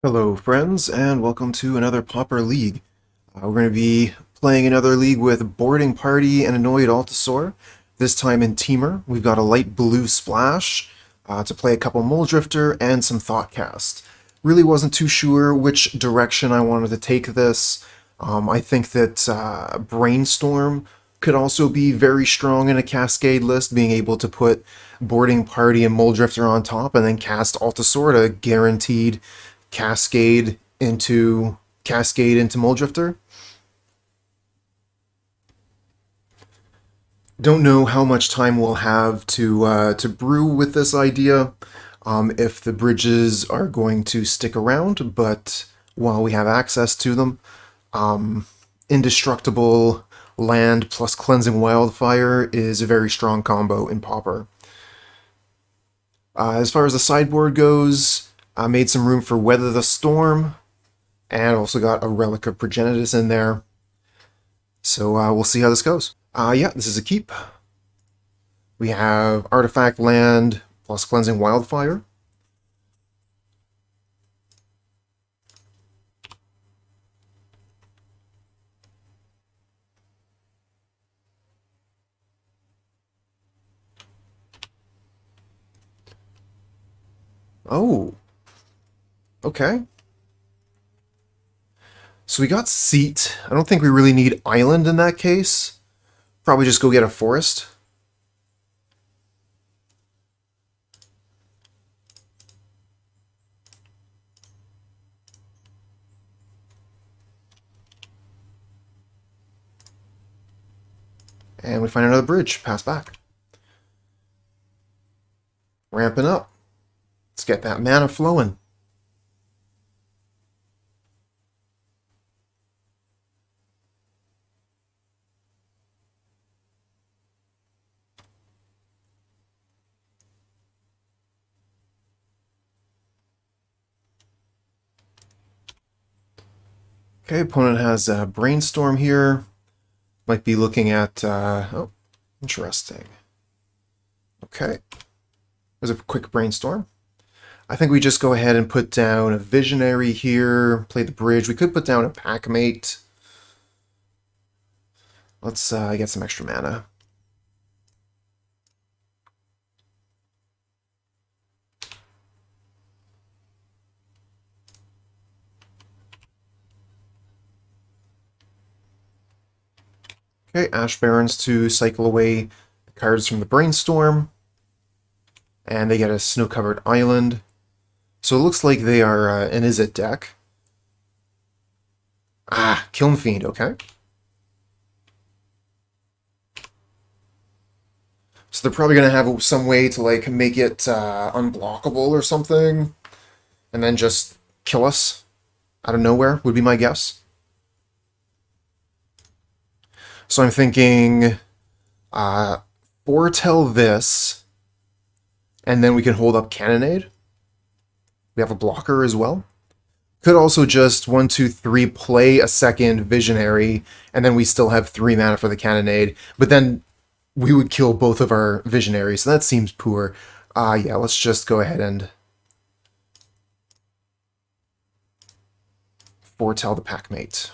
Hello friends, and welcome to another Pauper League. We're going to be playing another league with Boarding Party and Annoyed Altisaur, this time in Temur. We've got a light blue splash to play a couple Mulldrifter and some Thoughtcast. Really wasn't too sure which direction I wanted to take this. I think that Brainstorm could also be very strong in a Cascade list, being able to put Boarding Party and Mulldrifter on top and then cast Altisaur to guaranteed Cascade into Mulldrifter. Don't know how much time we'll have to brew with this idea, if the bridges are going to stick around, but while we have access to them, Indestructible Land plus Cleansing Wildfire is a very strong combo in Pauper. As far as the sideboard goes, I made some room for Weather the Storm, and also got a Relic of Progenitus in there. So we'll see how this goes. Yeah, this is a keep. We have Artifact Land plus Cleansing Wildfire. Oh, okay. So we got Seat. I don't think we really need Island in that case. Probably just go get a Forest. And we find another bridge. Pass back. Ramping up. Let's get that mana flowing. Okay, opponent has a Brainstorm here. Might be looking at, oh, interesting. Okay, there's a quick Brainstorm. I think we just go ahead and put down a Visionary here, play the bridge. We could put down a Packmate. Let's get some extra mana. Okay, Ash Barrens to cycle away the cards from the Brainstorm. And they get a Snow-Covered Island. So it looks like they are an Izzet deck. Ah, Kiln Fiend, okay. So they're probably going to have some way to like make it unblockable or something. And then just kill us out of nowhere, would be my guess. So I'm thinking foretell this, and then we can hold up Cannonade. We have a blocker as well. Could also just 1, 2, 3 play a second Visionary, and then we still have 3 mana for the Cannonade, but then we would kill both of our Visionaries, so that seems poor. Yeah, let's just go ahead and foretell the Packmate.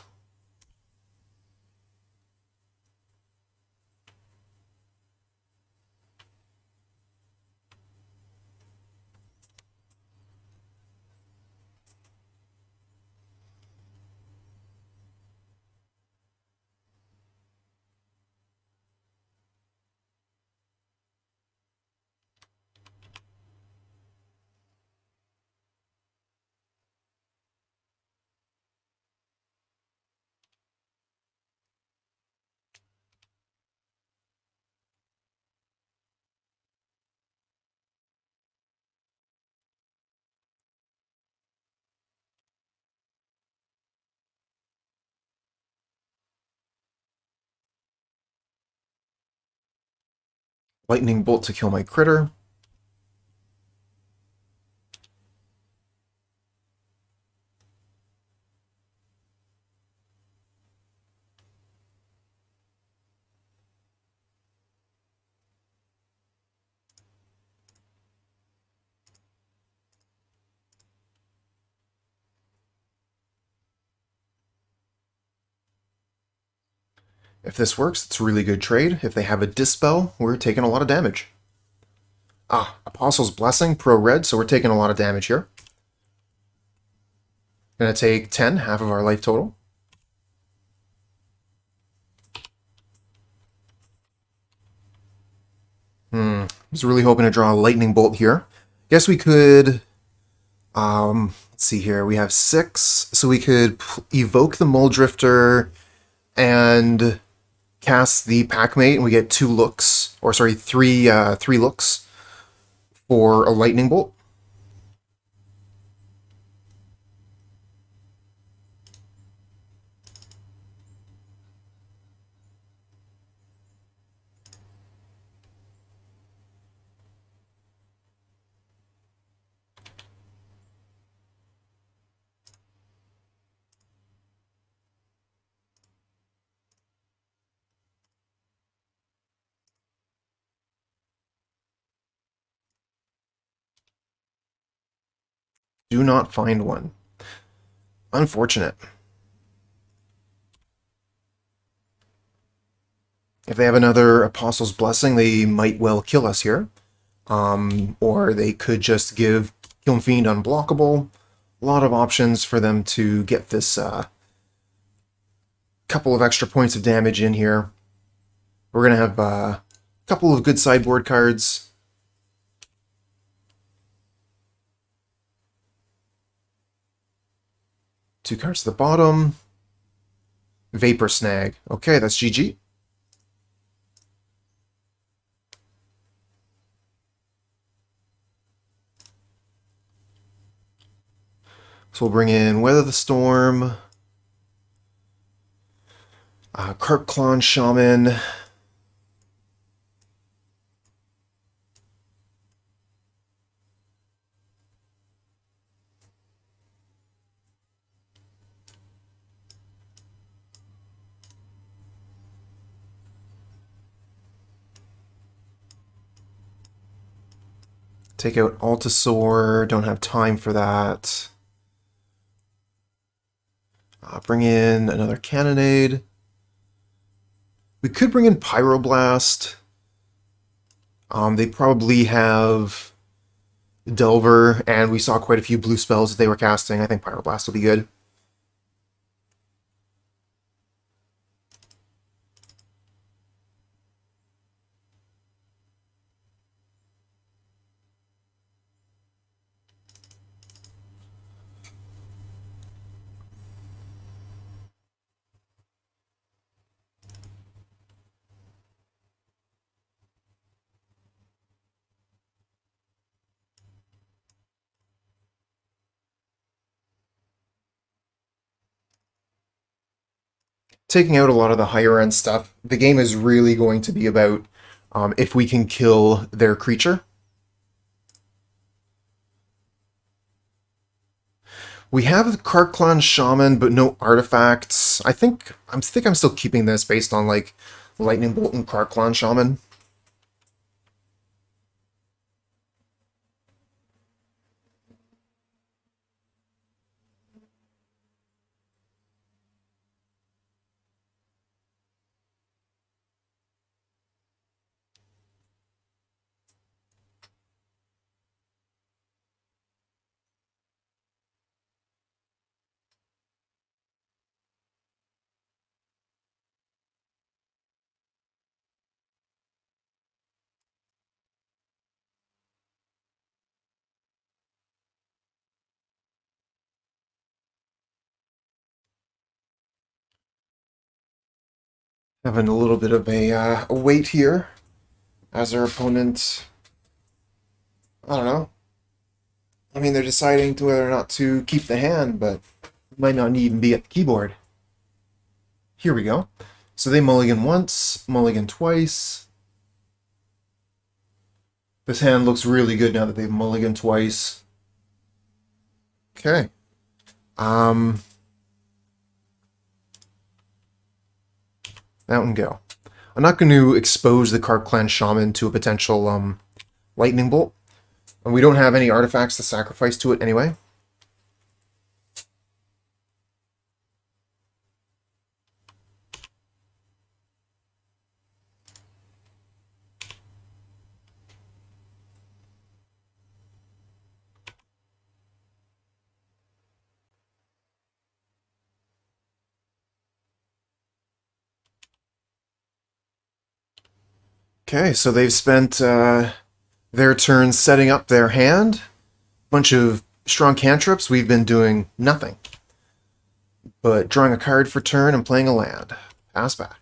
Lightning Bolt to kill my critter. If this works, it's a really good trade. If they have a Dispel, we're taking a lot of damage. Ah, Apostle's Blessing, pro red, so we're taking a lot of damage here. Gonna take 10, half of our life total. I was really hoping to draw a Lightning Bolt here. Guess we could... let's see here. We have 6, so we could evoke the Mulldrifter and cast the Packmate, and we get 2 looks, or sorry, 3 looks for a Lightning Bolt. Do not find one. Unfortunate. If they have another Apostle's Blessing, they might well kill us here. Or they could just give Kiln Fiend unblockable. A lot of options for them to get this couple of extra points of damage in here. We're going to have a couple of good sideboard cards. Two cards to the bottom. Vapor Snag. Okay, that's GG. So we'll bring in Weather the Storm, Krark-Clan Shaman, take out Altisaur, don't have time for that. Bring in another Cannonade. We could bring in Pyroblast. They probably have Delver, and we saw quite a few blue spells that they were casting. I think Pyroblast will be good. Taking out a lot of the higher end stuff. The game is really going to be about if we can kill their creature. We have the Krark-Clan Shaman, but no artifacts. I think I'm still keeping this based on like Lightning Bolt and Krark-Clan Shaman. Having a little bit of a wait here as our opponent, I don't know. I mean, they're deciding to whether or not to keep the hand, but might not even be at the keyboard. Here we go. So they mulligan once, mulligan twice. This hand looks really good now that they've mulliganed twice. Okay. Out and go. I'm not going to expose the Krark-Clan Shaman to a potential Lightning Bolt. And we don't have any artifacts to sacrifice to it anyway. Okay, so they've spent their turn setting up their hand. Bunch of strong cantrips. We've been doing nothing but drawing a card for turn and playing a land. Pass back.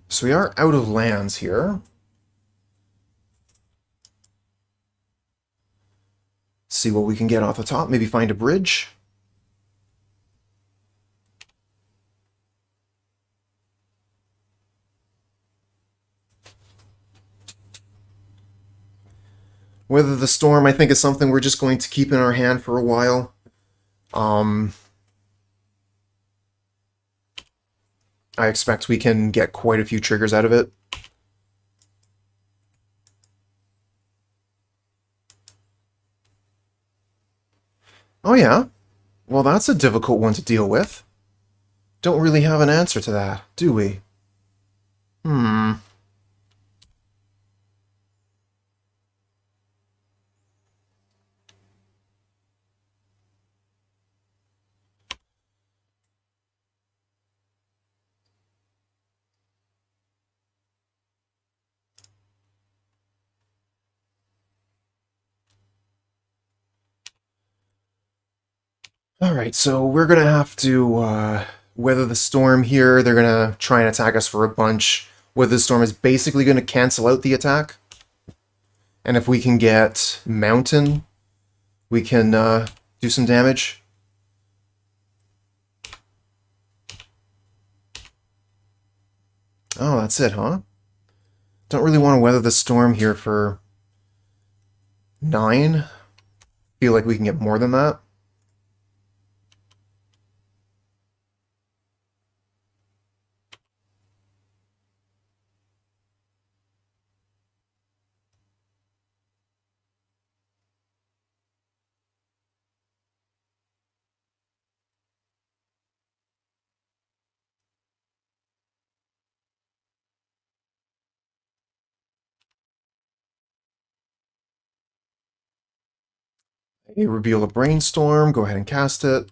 So we are out of lands here. See what we can get off the top. Maybe find a bridge. Weather the Storm, I think, is something we're just going to keep in our hand for a while. I expect we can get quite a few triggers out of it. Oh yeah? Well, that's a difficult one to deal with. Don't really have an answer to that, do we? Alright, so we're gonna have to weather the storm here. They're gonna try and attack us for a bunch. Weather the Storm is basically gonna cancel out the attack. And if we can get Mountain, we can do some damage. Oh, that's it, huh? Don't really want to weather the storm here for 9. Feel like we can get more than that. Reveal a Brainstorm, go ahead and cast it.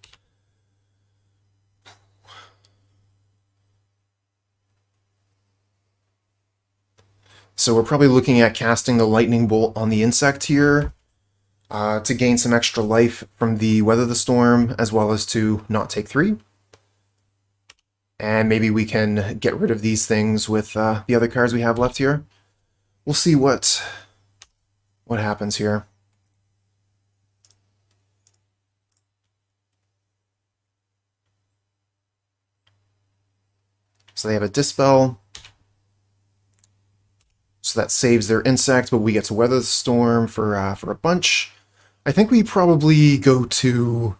So we're probably looking at casting the Lightning Bolt on the insect here to gain some extra life from the Weather the Storm, as well as to not take 3. And maybe we can get rid of these things with the other cards we have left here. We'll see what happens here. So they have a Dispel. So that saves their insect, but we get to Weather the Storm for a bunch. I think we probably go to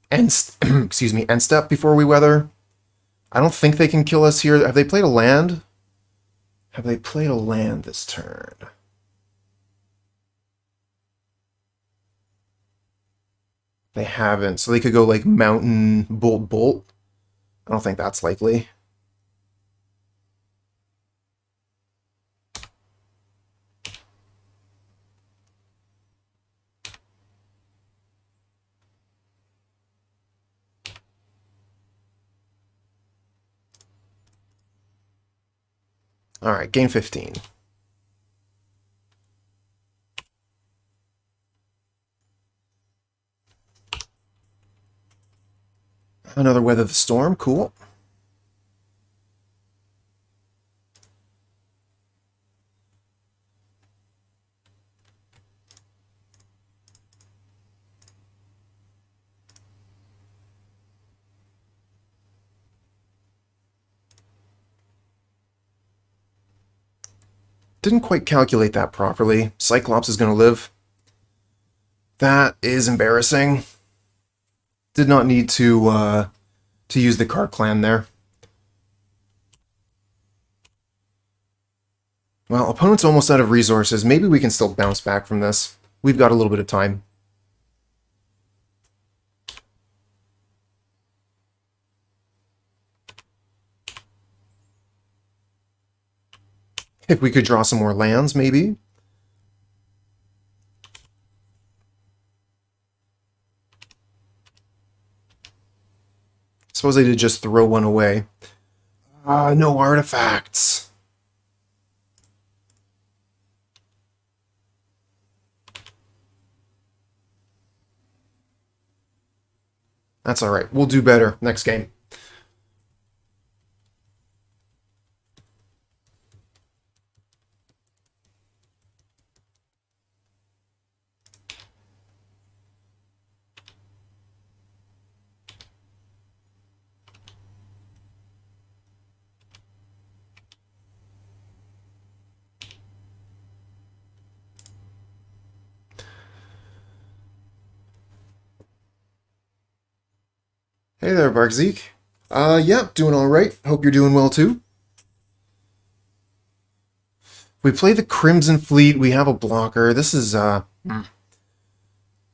end step before we weather. I don't think they can kill us here. Have they played a land? Have they played a land this turn? They haven't, so they could go like Mountain, Bolt, Bolt. I don't think that's likely. Alright, gain 15. Another Weather the Storm, cool. Didn't quite calculate that properly. Cyclops is going to live. That is embarrassing. Did not need to use the Krark-Clan there. Well, opponent's almost out of resources. Maybe we can still bounce back from this. We've got a little bit of time. If we could draw some more lands, maybe. Suppose I did just throw one away. No artifacts. That's alright. We'll do better next game. Hey there, Barkzeek. Yep, doing alright. Hope you're doing well too. We play the Crimson Fleet, we have a blocker. This is a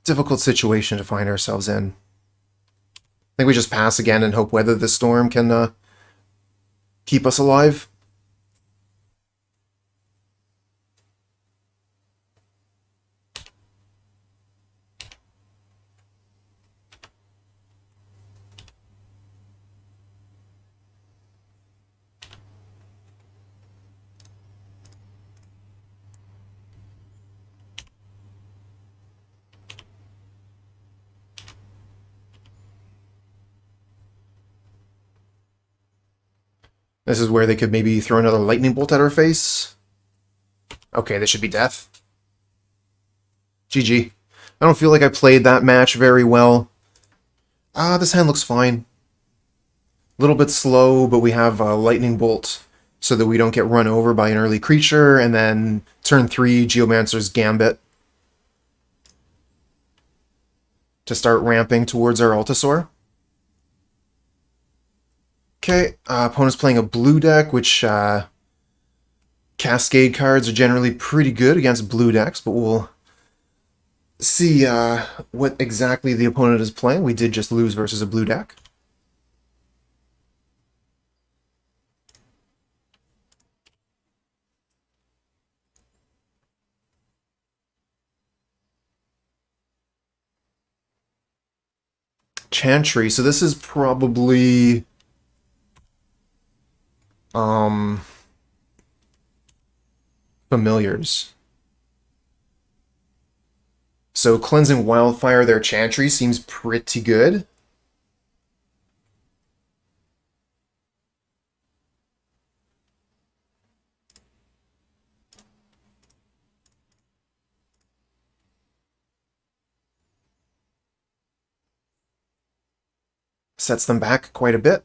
difficult situation to find ourselves in. I think we just pass again and hope Weather the Storm can keep us alive. This is where they could maybe throw another lightning bolt at our face. Okay, this should be death. GG. I don't feel like I played that match very well. This hand looks fine. A little bit slow, but we have a lightning bolt so that we don't get run over by an early creature, and then turn 3, Geomancer's Gambit to start ramping towards our Altisaur. Okay, opponent's playing a blue deck, which Cascade cards are generally pretty good against blue decks, but we'll see what exactly the opponent is playing. We did just lose versus a blue deck. Chantry, so this is probably familiars. So Cleansing Wildfire, their Chantry, seems pretty good. Sets them back quite a bit.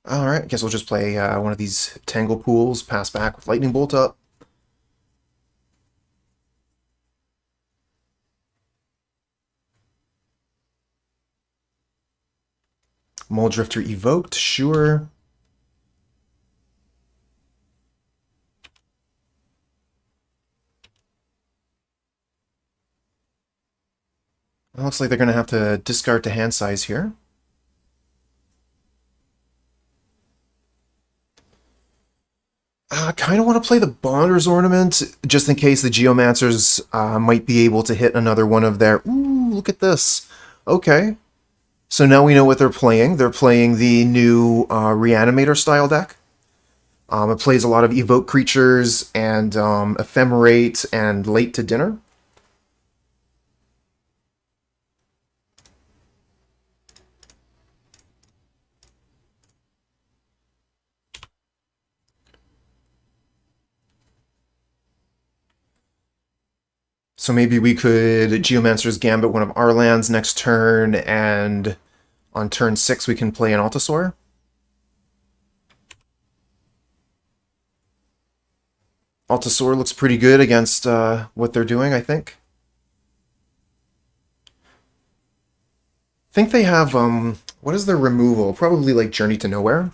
Alright, I guess we'll just play one of these Tanglepools, pass back with Lightning Bolt up. Mulldrifter evoked, sure. It looks like they're going to have to discard to hand size here. I kind of want to play the Bonder's Ornament, just in case the Geomancers might be able to hit another one of their... Ooh, look at this. Okay. So now we know what they're playing. They're playing the new Reanimator style deck. It plays a lot of evoke creatures and ephemerate and late to dinner. So maybe we could Geomancer's Gambit one of our lands next turn, and on turn 6 we can play an Altisaur. Altisaur looks pretty good against what they're doing, I think. I think they have, what is their removal? Probably like Journey to Nowhere.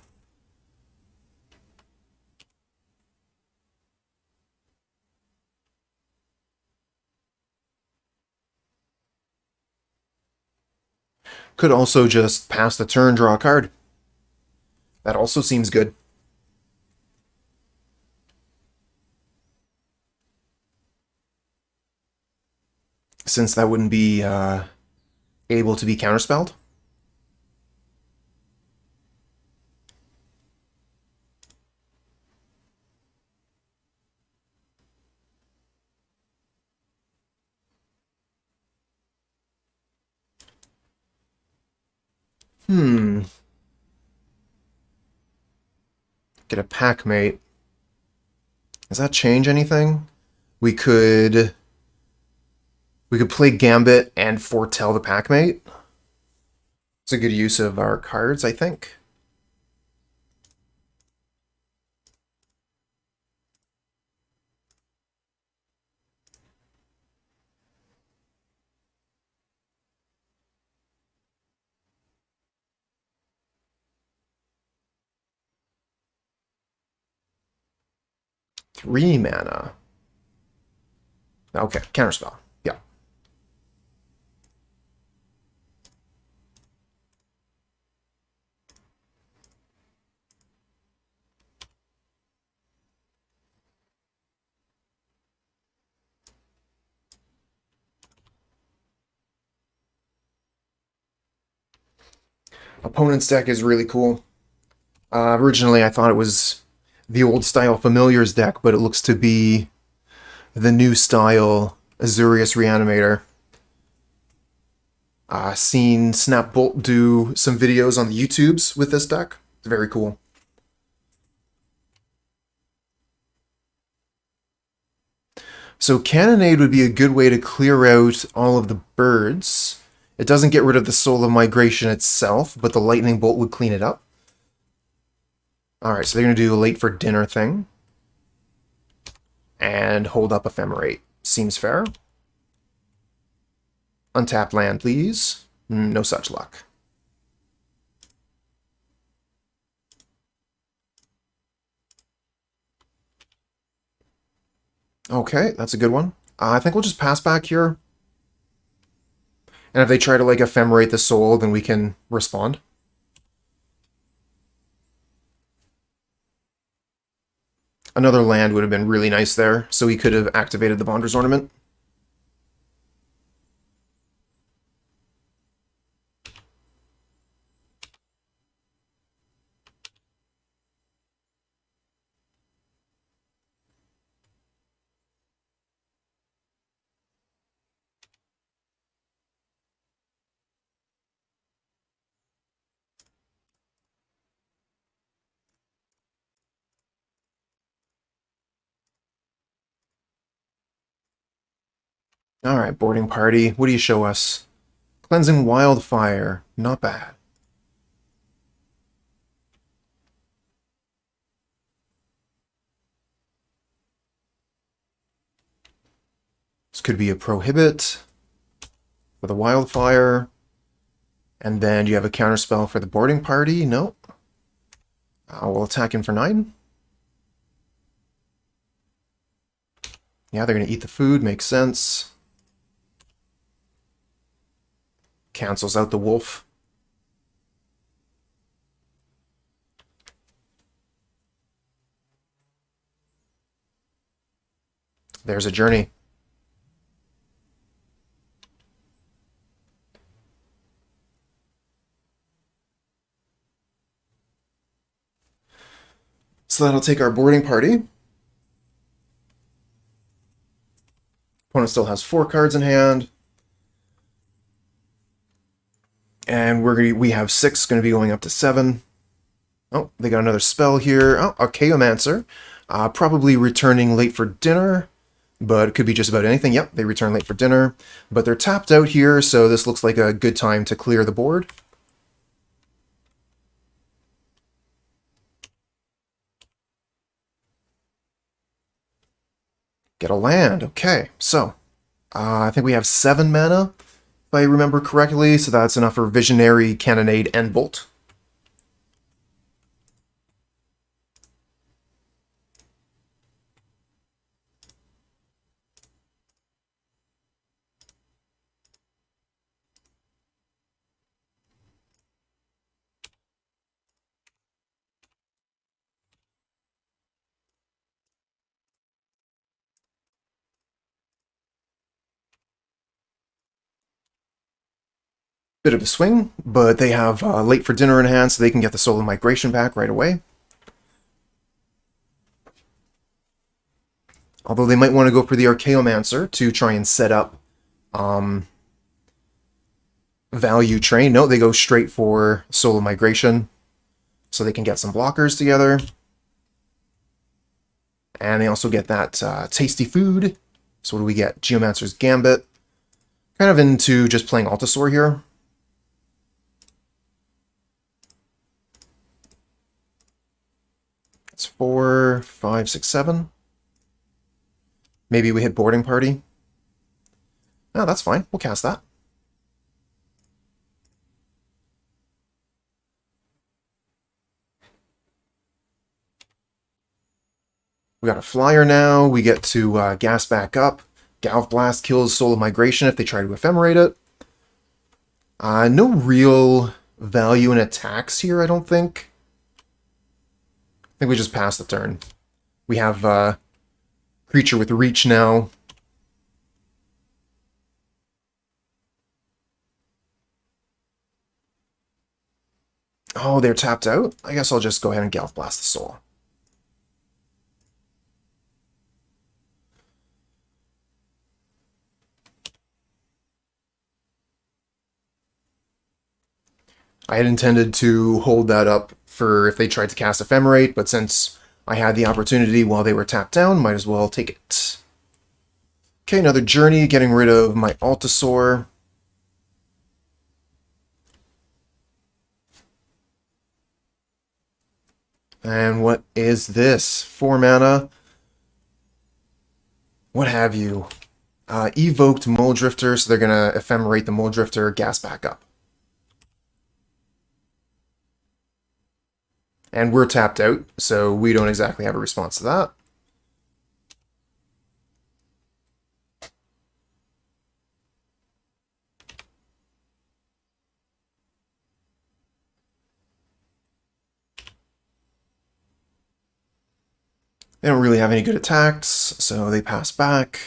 Could also just pass the turn, draw a card. That also seems good. Since that wouldn't be able to be counterspelled. Get a Packmate. Does that change anything? We could play Gambit and foretell the Packmate. It's a good use of our cards, I think. Three mana. Okay, counterspell. Yeah. Opponent's deck is really cool. Originally, I thought it was the old style Familiars deck, but it looks to be the new style Azorius Reanimator. Seen Snapbolt do some videos on the YouTubes with this deck. It's very cool. So Cannonade would be a good way to clear out all of the birds. It doesn't get rid of the Soul of Migration itself, but the Lightning Bolt would clean it up. Alright, so they're going to do a late for dinner thing. And hold up Ephemerate. Seems fair. Untap land, please. No such luck. Okay, that's a good one. I think we'll just pass back here. And if they try to, like, ephemerate the soul, then we can respond. Another land would have been really nice there, so he could have activated the Bonder's Ornament. Alright, boarding party. What do you show us? Cleansing Wildfire. Not bad. This could be a prohibit for the Wildfire. And then you have a counterspell for the boarding party. Nope. We'll attack him for 9. Yeah, they're going to eat the food. Makes sense. Cancels out the wolf. There's a journey. So that'll take our boarding party. Opponent still has 4 cards in hand. And we have 6 going to be going up to 7. Oh, they got another spell here. Oh, a Geomancer. Probably returning late for dinner, but it could be just about anything. Yep, they return late for dinner. But they're tapped out here, so this looks like a good time to clear the board. Get a land. Okay, so I think we have 7 mana, if I remember correctly, so that's enough for Visionary, Cannonade, and Bolt. Bit of a swing, but they have late for dinner in hand, so they can get the Soul of Migration back right away. Although they might want to go for the Geomancer to try and set up value train. No, they go straight for Soul of Migration, so they can get some blockers together. And they also get that tasty food. So what do we get? Geomancer's Gambit. Kind of into just playing Altisaur here. It's 4, 5, 6, 7. Maybe we hit Boarding Party. No, that's fine. We'll cast that. We got a flyer now. We get to gas back up. Galvanic Blast kills Soul of Migration if they try to ephemerate it. No real value in attacks here, I don't think. I think we just pass the turn. We have Creature with Reach now. Oh, they're tapped out? I guess I'll just go ahead and Galvanic Blast the Soul. I had intended to hold that up for if they tried to cast Ephemerate, but since I had the opportunity while they were tapped down, might as well take it. Okay, another journey, getting rid of my Altisaur. And what is this? 4 mana. What have you? Evoked Mulldrifter, so they're going to Ephemerate the Mulldrifter, gas back up. And we're tapped out, so we don't exactly have a response to that. They don't really have any good attacks, so they pass back.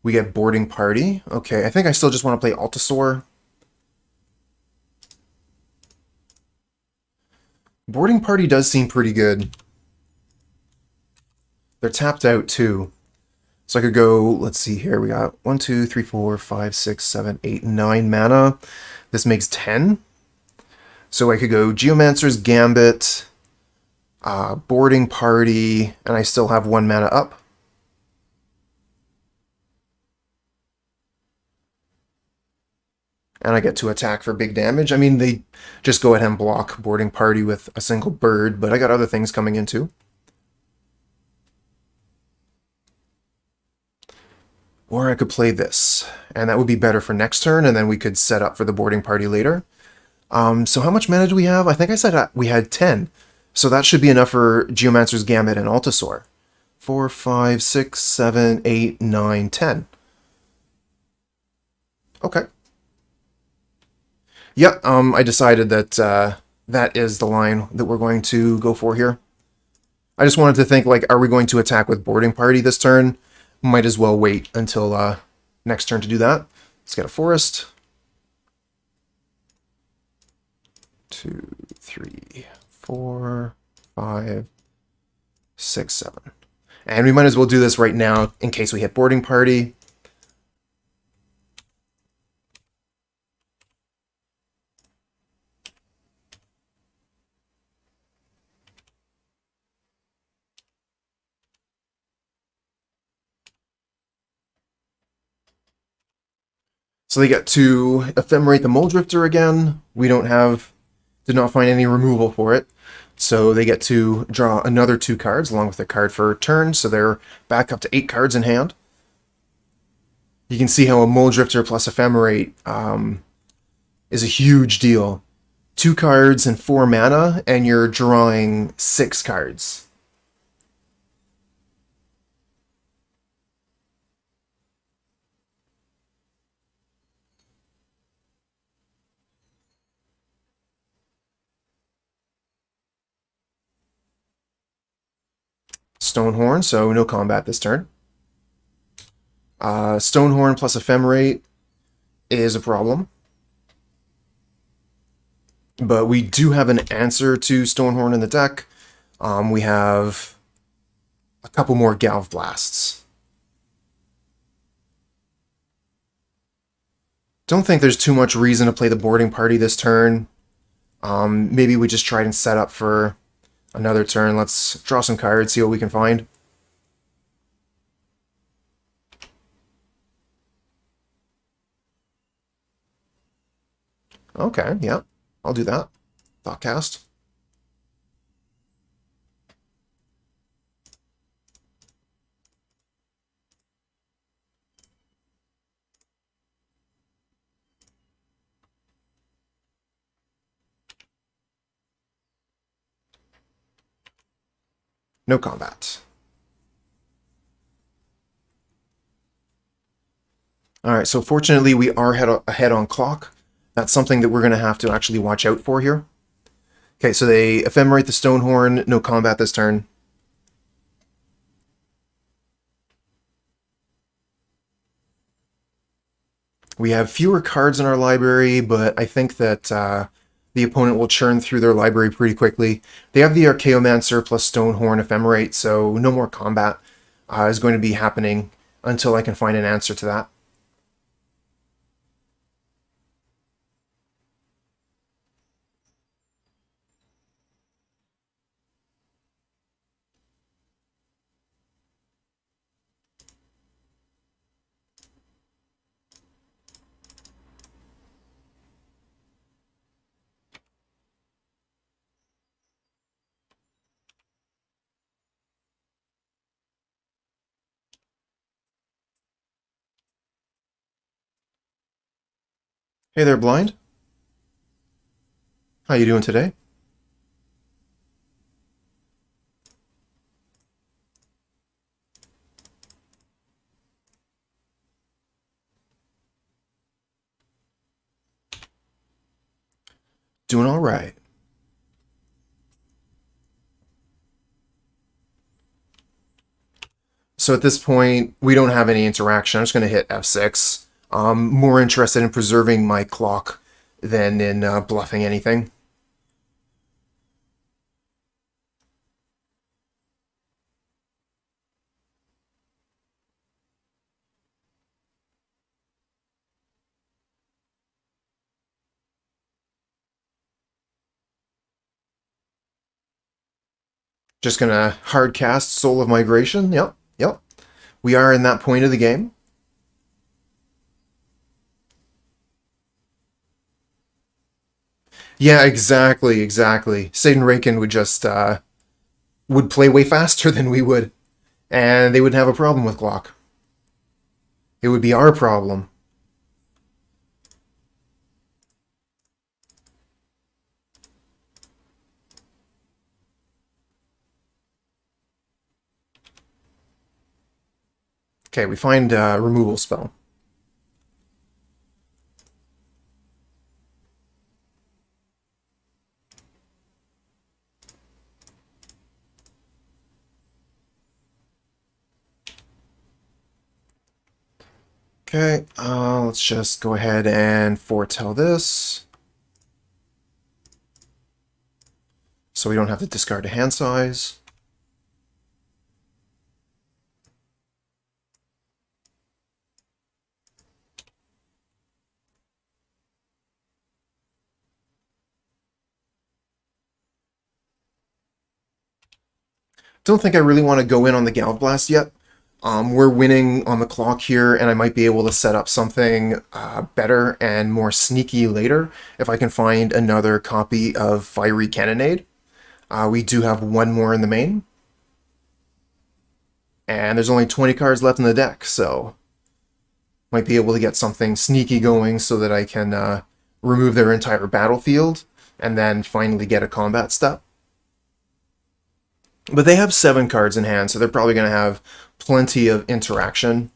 We get Boarding Party. Okay, I think I still just want to play Altisaur. Boarding Party does seem pretty good. They're tapped out too. So I could go, let's see here, we got 1, 2, 3, 4, 5, 6, 7, 8, 9 mana. This makes 10. So I could go Geomancer's Gambit, Boarding Party, and I still have 1 mana up. And I get to attack for big damage. I mean, they just go ahead and block Boarding Party with a single bird, but I got other things coming in too. Or I could play this, and that would be better for next turn, and then we could set up for the Boarding Party later. So how much mana do we have? I think I said we had 10. So that should be enough for Geomancer's Gambit and Altisaur. 4, 5, 6, 7, 8, 9, 10. Okay. Yep, I decided that that is the line that we're going to go for here. I just wanted to think, like, are we going to attack with Boarding Party this turn? Might as well wait until next turn to do that. Let's get a forest. 2, 3, 4, 5, 6, 7. And we might as well do this right now in case we hit Boarding Party. So they get to Ephemerate the Mulldrifter again. We did not find any removal for it. So they get to draw another 2 cards along with a card for turn. So they're back up to 8 cards in hand. You can see how a Mulldrifter plus Ephemerate is a huge deal. 2 cards and 4 mana, and you're drawing 6 cards. Stonehorn, so no combat this turn. Stonehorn plus Ephemerate is a problem. But we do have an answer to Stonehorn in the deck. We have a couple more Galv Blasts. Don't think there's too much reason to play the boarding party this turn. Maybe we just try and set up for another turn. Let's draw some cards, see what we can find. Okay, yeah, I'll do that. Thoughtcast. No combat. Alright, so fortunately we are ahead on clock. That's something that we're going to have to actually watch out for here. Okay, so they ephemerate the Stonehorn, no combat this turn. We have fewer cards in our library, but I think that the opponent will churn through their library pretty quickly. They have the Geomancer plus Stonehorn ephemerate, so no more combat is going to be happening until I can find an answer to that. Hey there, Blind. How you doing today? Doing all right. So at this point, we don't have any interaction. I'm just going to hit F6. I'm more interested in preserving my clock than in bluffing anything. Just going to hard cast Soul of Migration. Yep, yep. We are in that point of the game. Yeah, exactly, exactly. Satan Raken would just would play way faster than we would, and they wouldn't have a problem with Glock. It would be our problem. Okay, we find a removal spell. Okay, let's just go ahead and foretell this. So we don't have to discard a hand size. Don't think I really want to go in on the Galv Blast yet. We're winning on the clock here, and I might be able to set up something better and more sneaky later if I can find another copy of Fiery Cannonade. We do have one more in the main. And there's only 20 cards left in the deck, so might be able to get something sneaky going so that I can remove their entire battlefield and then finally get a combat step. But they have 7 cards in hand, so they're probably going to have plenty of interaction.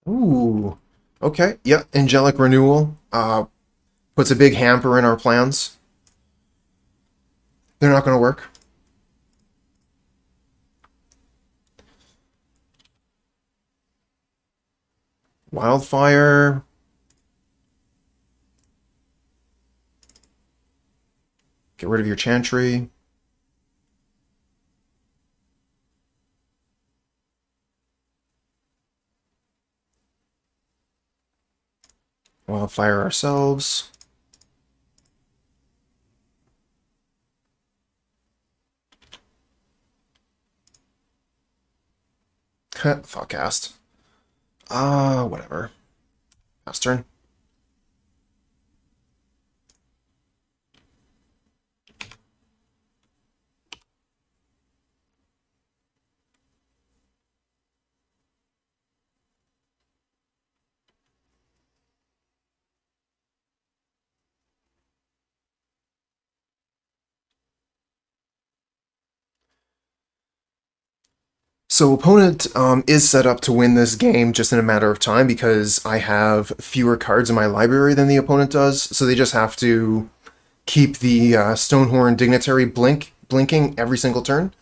Ooh. Okay, yeah, Angelic Renewal puts a big hamper in our plans. They're not going to work. Wildfire. Get rid of your Chantry. Wildfire ourselves. Thoughtcast. Whatever. Pass turn. So opponent is set up to win this game just in a matter of time because I have fewer cards in my library than the opponent does. So they just have to keep the Stonehorn Dignitary blinking every single turn,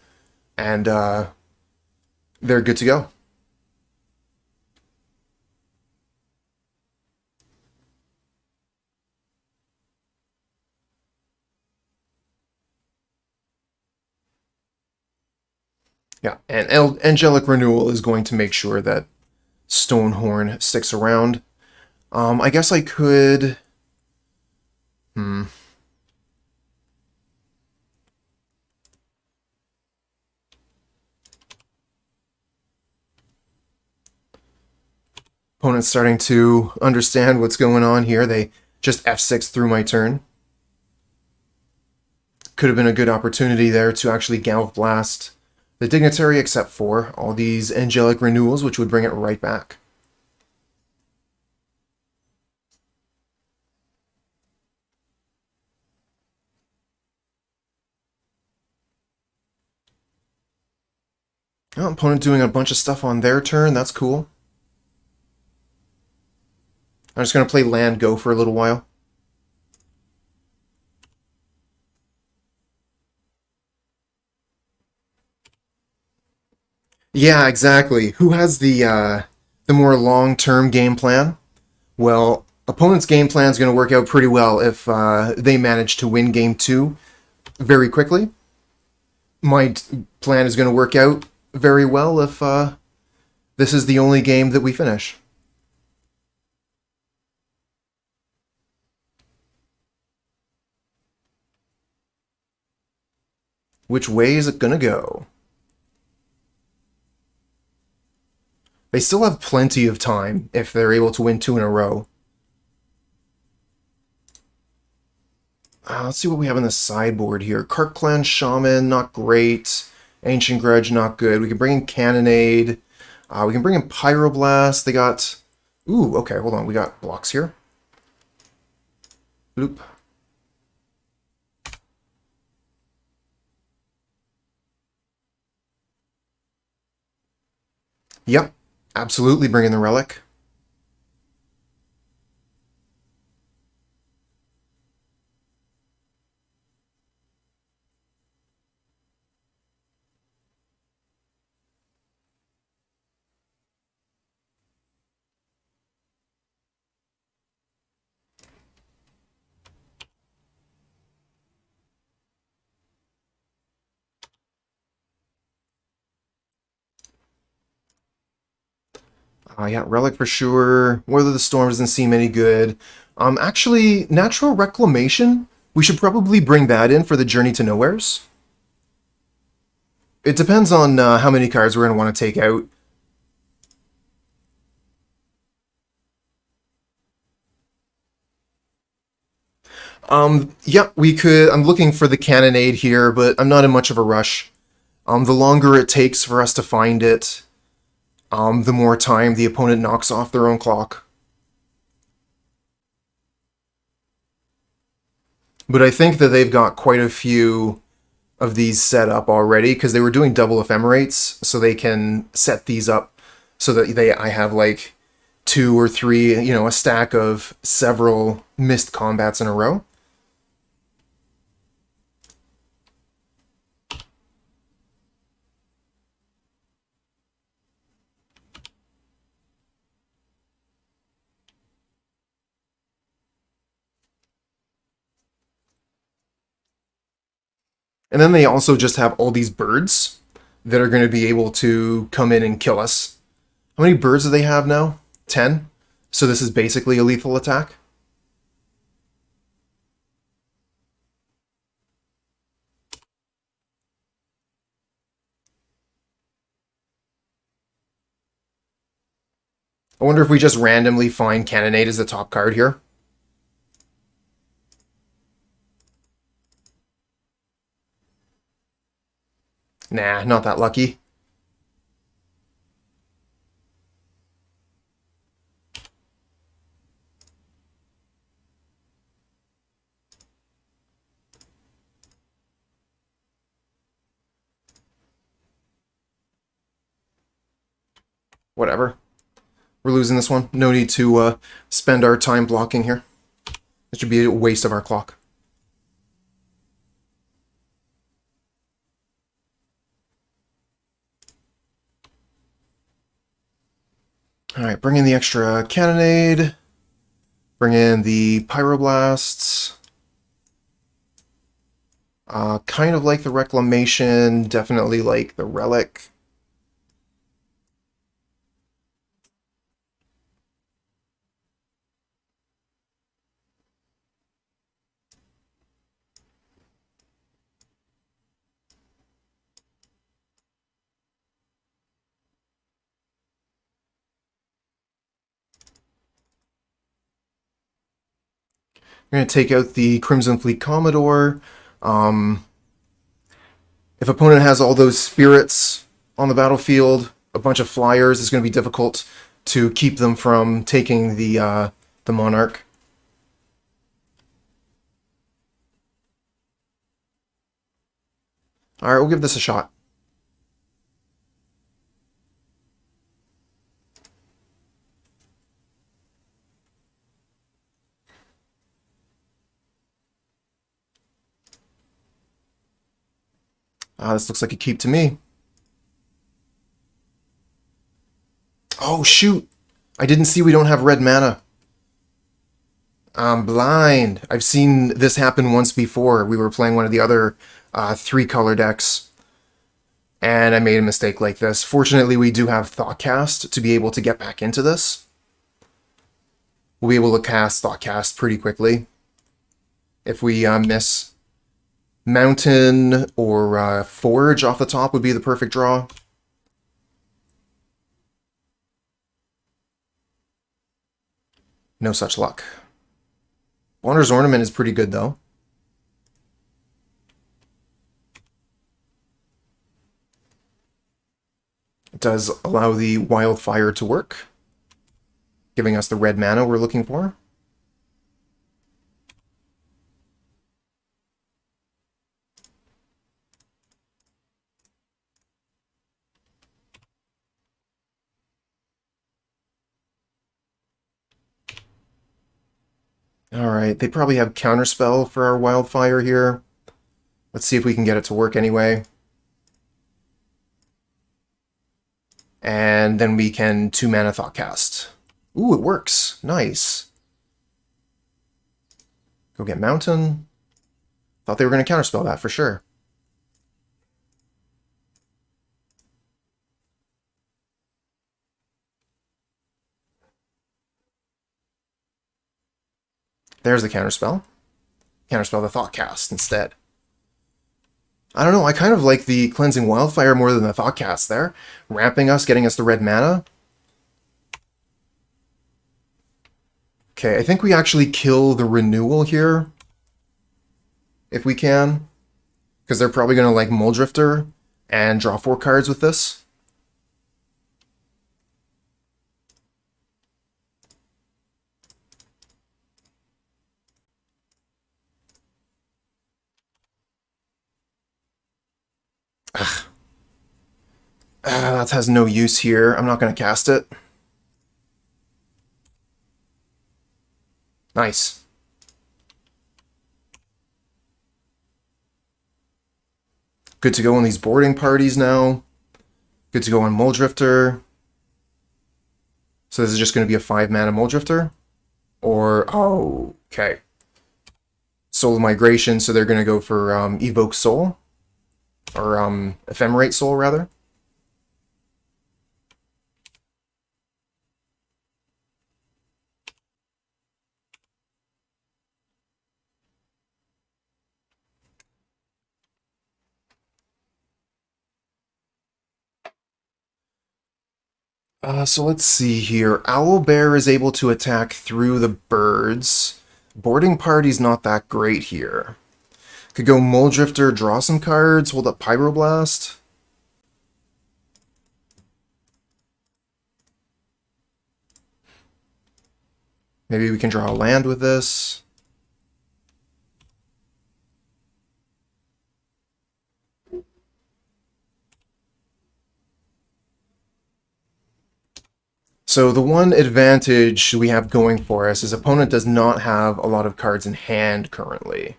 and they're good to go. Yeah, and Angelic Renewal is going to make sure that Stonehorn sticks around. I guess I could... Opponent's starting to understand what's going on here. They just F6 through my turn. Could have been a good opportunity there to actually Galvanic Blast the Dignitary, except for all these Angelic Renewals, which would bring it right back. Oh, opponent doing a bunch of stuff on their turn. That's cool. I'm just going to play land go for a little while. Yeah, exactly. Who has the more long-term game plan? Well, opponent's game plan is going to work out pretty well if they manage to win game 2 very quickly. My plan is going to work out very well if this is the only game that we finish. Which way is it going to go? They still have plenty of time if they're able to win 2 in a row. Let's see what we have on the sideboard here. Krark-Clan Shaman, not great. Ancient Grudge, not good. We can bring in Cannonade. We can bring in Pyroblast. They got... Ooh, okay, hold on. We got blocks here. Bloop. Yep, absolutely bring in the Relic. Yeah, Relic for sure. Weather the Storm doesn't seem any good. Actually, Natural Reclamation, we should probably bring that in for the Journey to Nowheres. It depends on how many cards we're going to want to take out. Yeah, we could... I'm looking for the Cannonade here, but I'm not in much of a rush. The longer it takes for us to find it, the more time the opponent knocks off their own clock. But I think that they've got quite a few of these set up already, because they were doing double ephemerates, so they can set these up so that I have like 2 or 3, you know, a stack of several missed combats in a row. And then they also just have all these birds that are going to be able to come in and kill us. How many birds do they have now? 10? So this is basically a lethal attack. I wonder if we just randomly find Cannonade as the top card here. Nah, not that lucky. Whatever. We're losing this one. No need to spend our time blocking here. It should be a waste of our clock. Alright, bring in the extra Cannonade. Bring in the Pyroblasts. Kind of like the Reclamation, definitely like the Relic. We're going to take out the Crimson Fleet Commodore. If opponent has all those spirits on the battlefield, a bunch of flyers, it's going to be difficult to keep them from taking the Monarch. Alright, we'll give this a shot. This looks like a keep to me. Oh, shoot! I didn't see we don't have red mana. I'm blind. I've seen this happen once before. We were playing one of the other 3-color decks, and I made a mistake like this. Fortunately, we do have Thoughtcast to be able to get back into this. We'll be able to cast Thoughtcast pretty quickly. If we miss Mountain or Forge off the top would be the perfect draw. No such luck. Wander's Ornament is pretty good, though. It does allow the Wildfire to work, giving us the red mana we're looking for. Alright, they probably have Counterspell for our Wildfire here. Let's see if we can get it to work anyway. And then we can 2-mana Thoughtcast. Ooh, it works. Nice. Go get Mountain. Thought they were going to Counterspell that for sure. There's the Counterspell. Counterspell the Thoughtcast instead. I don't know, I kind of like the Cleansing Wildfire more than the Thoughtcast there. Ramping us, getting us the red mana. Okay, I think we actually kill the Renewal here. If we can. Because they're probably going to like Mulldrifter and draw 4 cards with this. Ugh. That has no use here. I'm not going to cast it. Nice. Good to go on these boarding parties now. Good to go on Mulldrifter. So this is just going to be a 5-mana Mulldrifter? Or, oh, okay. Soul of Migration, so they're going to go for Evoke Soul. Or Ephemerate Soul, rather. So let's see here. Owlbear is able to attack through the birds. Boarding Party's not that great here. Could go Mulldrifter, draw some cards, hold up Pyroblast. Maybe we can draw a land with this. So the one advantage we have going for us is opponent does not have a lot of cards in hand currently.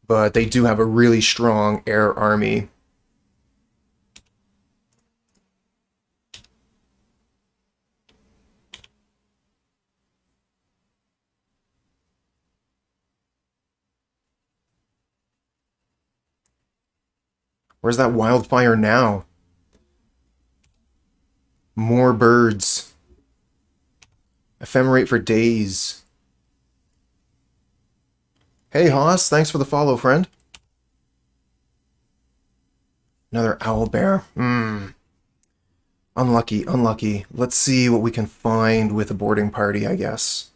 But they do have a really strong air army. Where's that wildfire now? More birds. Ephemerate for days. Hey, Haas, thanks for the follow, friend. Another Owlbear. Unlucky, unlucky. Let's see what we can find with a boarding party, I guess.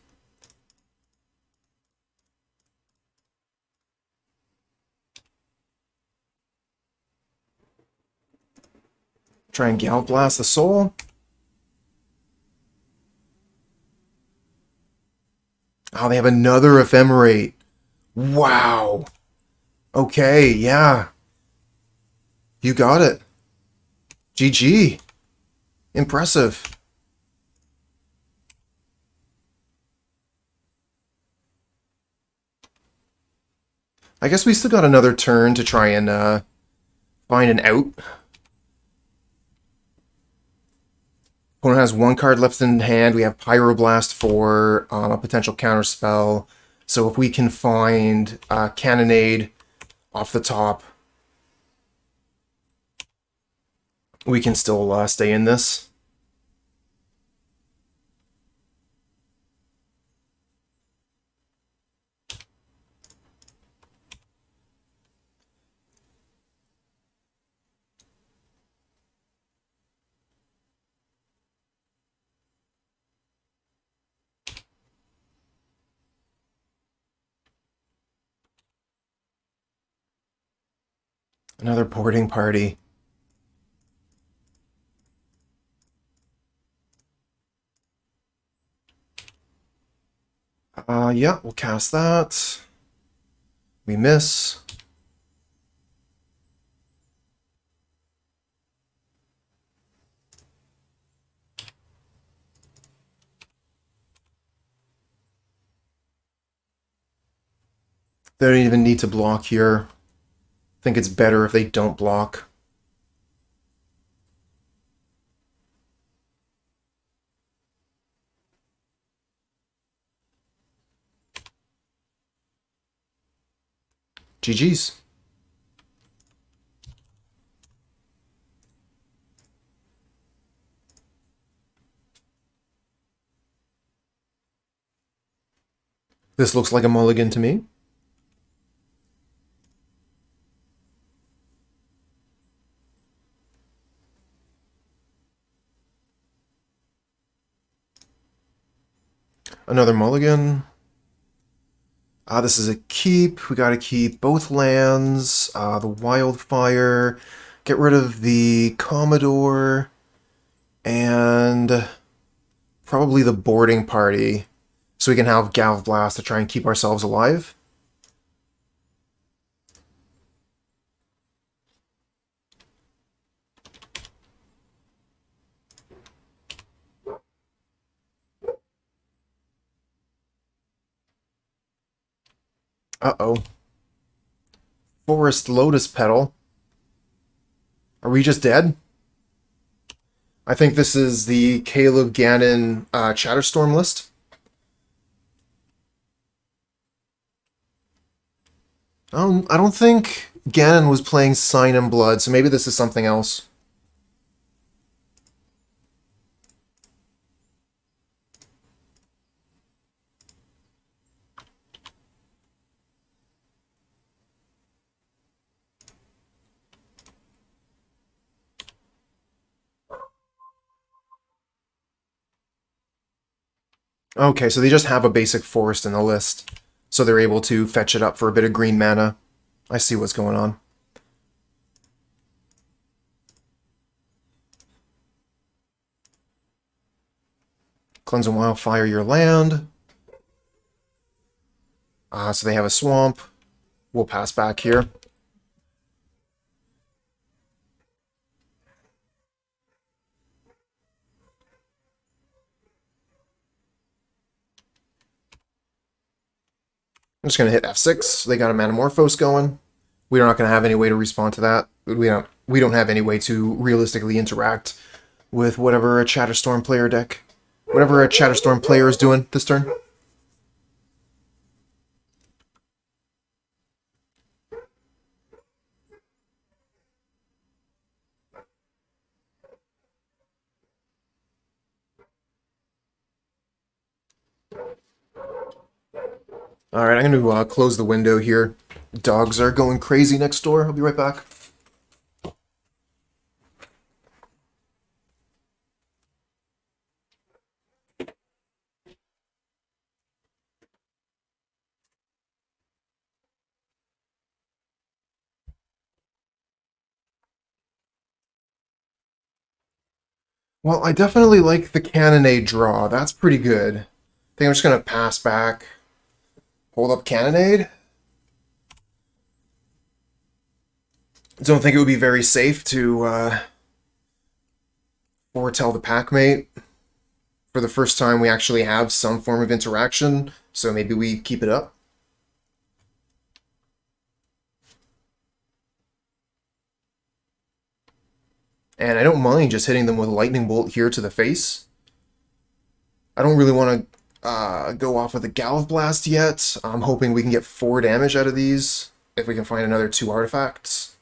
Try and Galvanic Blast the soul. Oh, they have another Ephemerate. Wow. Okay, yeah. You got it. GG. Impressive. I guess we still got another turn to try and find an out. Opponent has one card left in hand. We have Pyroblast for a potential counterspell. So if we can find Cannonade off the top, we can still stay in this. Another boarding party. Yeah, we'll cast that. We miss. They don't even need to block here. I think it's better if they don't block. GG's. This looks like a mulligan to me. Another mulligan. This is a keep. We gotta keep both lands. The Wildfire. Get rid of the Commodore. And probably the boarding party. So we can have Galv Blast to try and keep ourselves alive. Uh-oh. Forest Lotus Petal. Are we just dead? I think this is the Caleb Gannon Chatterstorm list. I don't think Gannon was playing Sign in Blood, so maybe this is something else. Okay, so they just have a basic forest in the list, so they're able to fetch it up for a bit of green mana. I see what's going on. Cleansing Wildfire your land. So they have a swamp. We'll pass back here. I'm just going to hit F6. They got a Manamorphose going. We're not going to have any way to respond to that. We don't have any way to realistically interact with whatever a Chatterstorm player deck, whatever a Chatterstorm player is doing this turn. Alright, I'm going to close the window here. Dogs are going crazy next door. I'll be right back. Well, I definitely like the Cannonade draw. That's pretty good. I think I'm just going to pass back. Hold up Cannonade. Don't think it would be very safe to foretell the Packmate. For the first time, we actually have some form of interaction, so maybe we keep it up. And I don't mind just hitting them with a Lightning Bolt here to the face. I don't really want to go off with a Galvanic Blast yet. I'm hoping we can get 4 damage out of these, if we can find another 2 artifacts.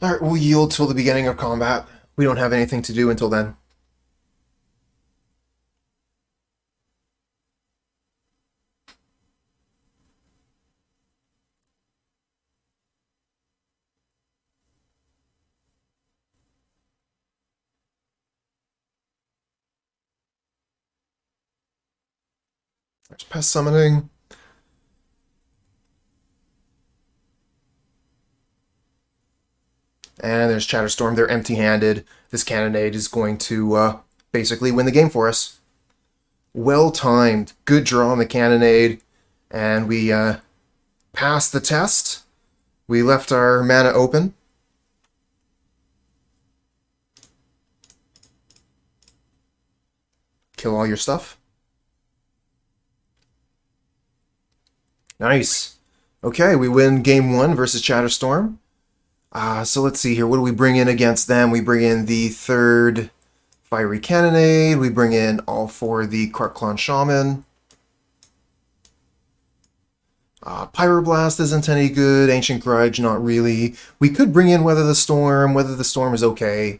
Alright, we'll yield till the beginning of combat. We don't have anything to do until then. There's Pest Summoning. And there's Chatterstorm. They're empty-handed. This Cannonade is going to basically win the game for us. Well-timed. Good draw on the Cannonade. And we passed the test. We left our mana open. Kill all your stuff. Nice. Okay, we win game 1 versus Chatterstorm. So let's see here. What do we bring in against them? We bring in the 3rd Fiery Cannonade. We bring in all 4 of the Krark-Clan Shaman. Pyroblast isn't any good. Ancient Grudge, not really. We could bring in Weather the Storm. Weather the Storm is okay.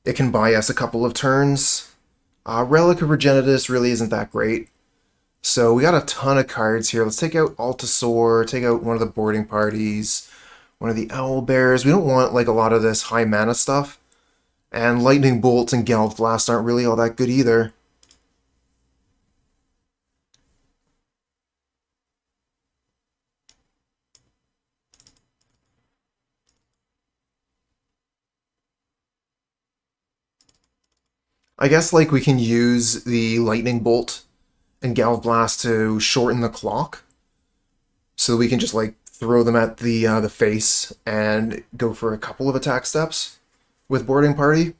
It can buy us a couple of turns. Relic of Progenitus really isn't that great. So we got a ton of cards here. Let's take out Altisaur, take out one of the boarding parties, one of the Owlbears. We don't want like a lot of this high mana stuff. And Lightning Bolt and Galvanic Blast aren't really all that good either. I guess like we can use the Lightning Bolt and Galvanic Blast to shorten the clock. So we can just like throw them at the face and go for a couple of attack steps with Boarding Party.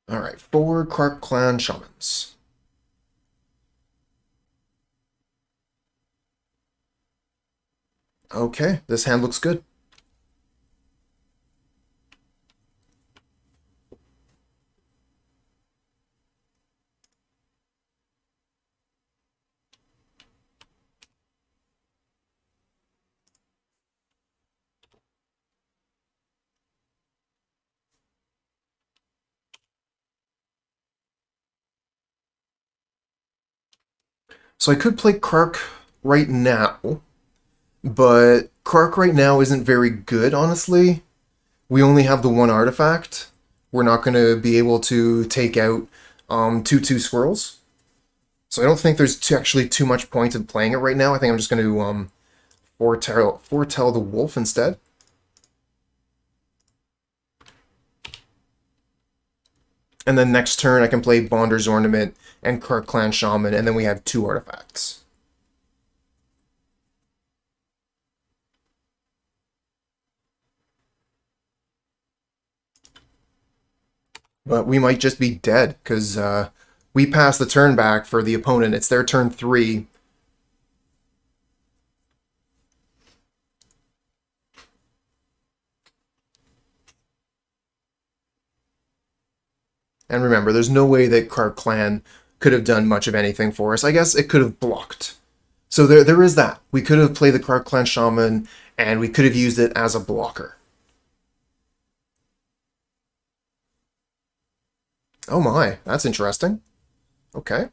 Alright, 4 Krark-Clan Shamans. Okay, this hand looks good. So I could play Krark right now, but Krark right now isn't very good, honestly. We only have the one artifact. We're not going to be able to take out 2/2 swirls. So I don't think there's actually too much point in playing it right now. I think I'm just going to foretell the wolf instead. And then next turn I can play Bonder's Ornament and Krark-Clan Shaman, and then we have 2 artifacts. But we might just be dead, because we pass the turn back for the opponent. It's their turn 3. And remember, there's no way that Krark-Clan could have done much of anything for us. I guess it could have blocked. So there is that. We could have played the Krark-Clan Shaman, and we could have used it as a blocker. Oh my, that's interesting. Okay.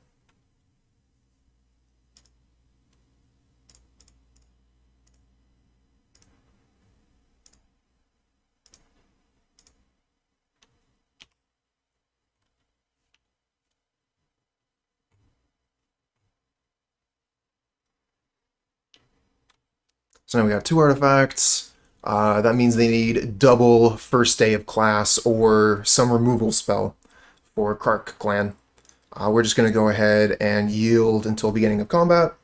So now we got 2 artifacts. That means they need double first day of class or some removal spell for Krark-Clan. We're just going to go ahead and yield until beginning of combat.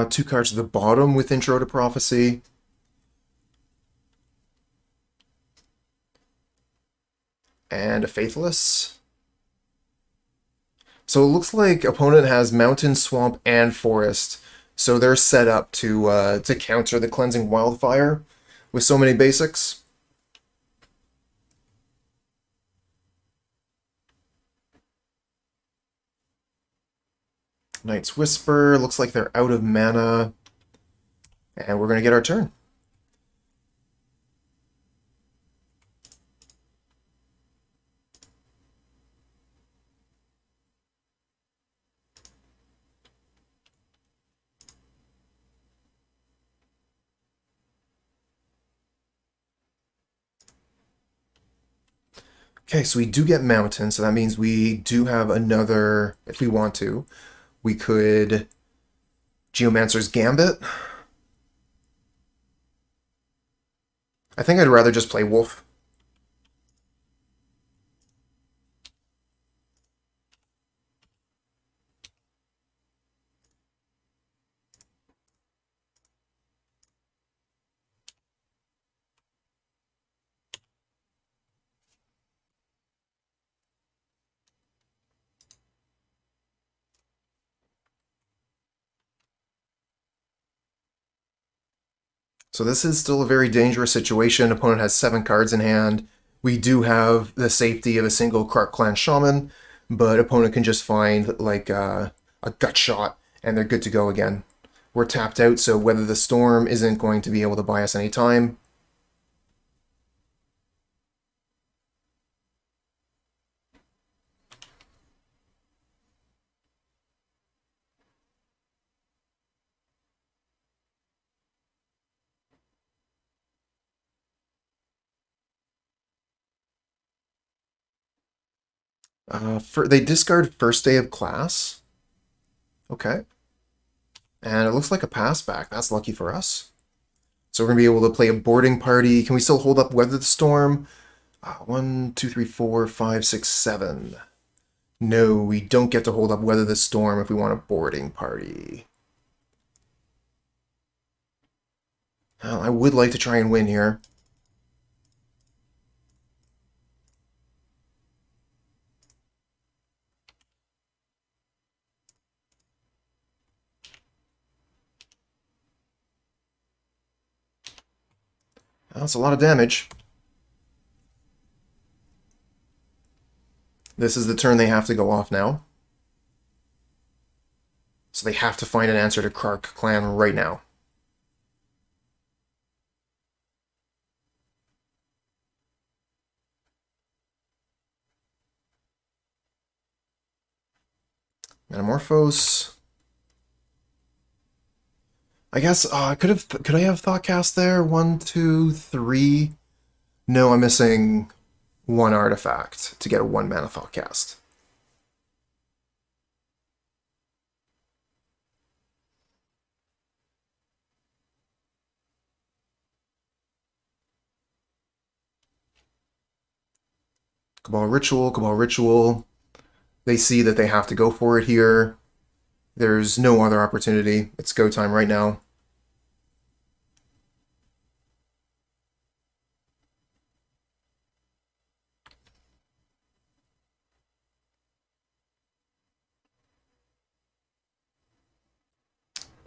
Two cards at the bottom with Intro to Prophecy. And a Faithless. So it looks like opponent has Mountain, Swamp, and Forest. So they're set up to counter the Cleansing Wildfire with so many basics. Night's Whisper, looks like they're out of mana. And we're going to get our turn. Okay, so we do get Mountain, so that means we do have another, if we want to. We could Geomancer's Gambit. I think I'd rather just play Wolf. So this is still a very dangerous situation. Opponent has 7 cards in hand. We do have the safety of a single Krark-Clan Shaman, but opponent can just find like a gut shot, and they're good to go again. We're tapped out, so Weather the Storm isn't going to be able to buy us any time. They discard first day of class. Okay. And it looks like a pass back. That's lucky for us. So we're going to be able to play a boarding party. Can we still hold up Weather the Storm? 1, 2, 3, 4, 5, 6, 7. No, we don't get to hold up Weather the Storm if we want a boarding party. Well, I would like to try and win here. That's a lot of damage. This is the turn they have to go off now. So they have to find an answer to Krark-Clan right now. Metamorphose. I guess could I have Thoughtcast there? 1, 2, 3. No, I'm missing one artifact to get a 1-mana Thoughtcast. Cabal Ritual, Cabal Ritual. They see that they have to go for it here. There's no other opportunity. It's go time right now.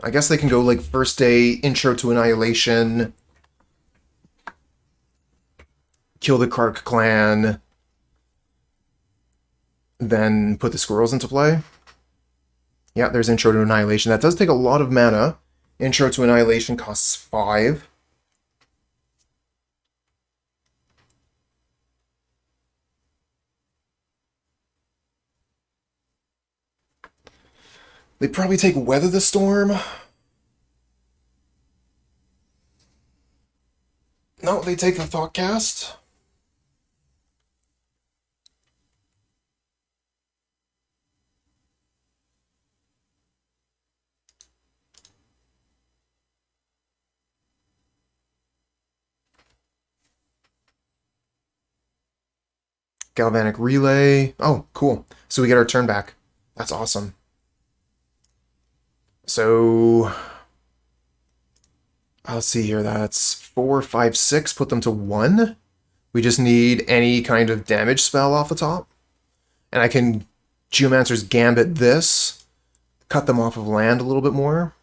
I guess they can go like first day Intro to Annihilation, kill the Krark-Clan, then put the squirrels into play. Yeah, there's Intro to Annihilation. That does take a lot of mana. Intro to Annihilation costs 5. They probably take Weather the Storm. No, they take the Thoughtcast. Galvanic Relay. Oh, cool. So we get our turn back. That's awesome. So let's see here. That's 4, 5, 6. Put them to 1. We just need any kind of damage spell off the top. And I can Geomancer's Gambit this. Cut them off of land a little bit more.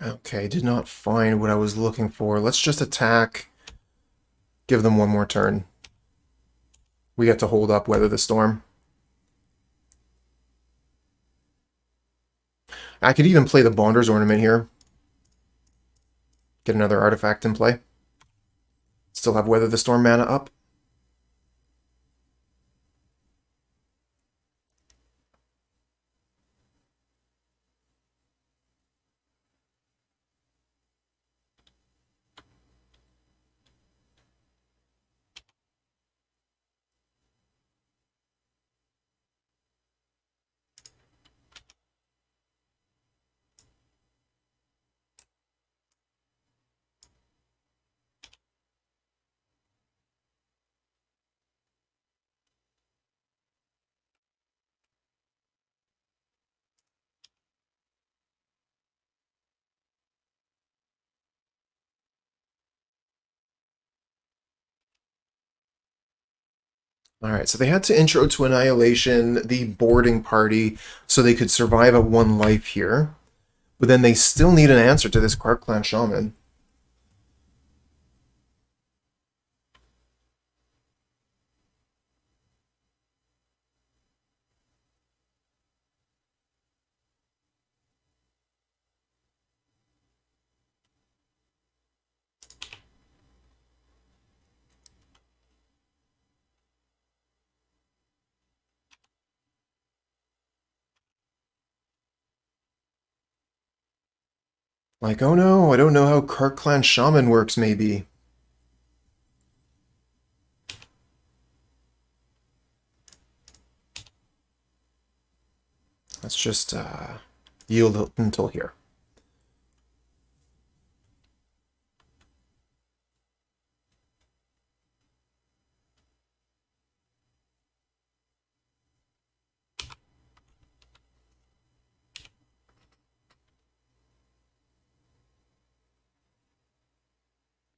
Okay, did not find what I was looking for. Let's just attack. Give them one more turn. We get to hold up Weather the Storm. I could even play the Bonder's Ornament here. Get another artifact in play. Still have Weather the Storm mana up. Alright, so they had to intro to Annihilation the boarding party so they could survive at 1 life here. But then they still need an answer to this Krark-Clan Shaman. Like, oh no, I don't know how Krark-Clan Shaman works, maybe. Let's just yield until here.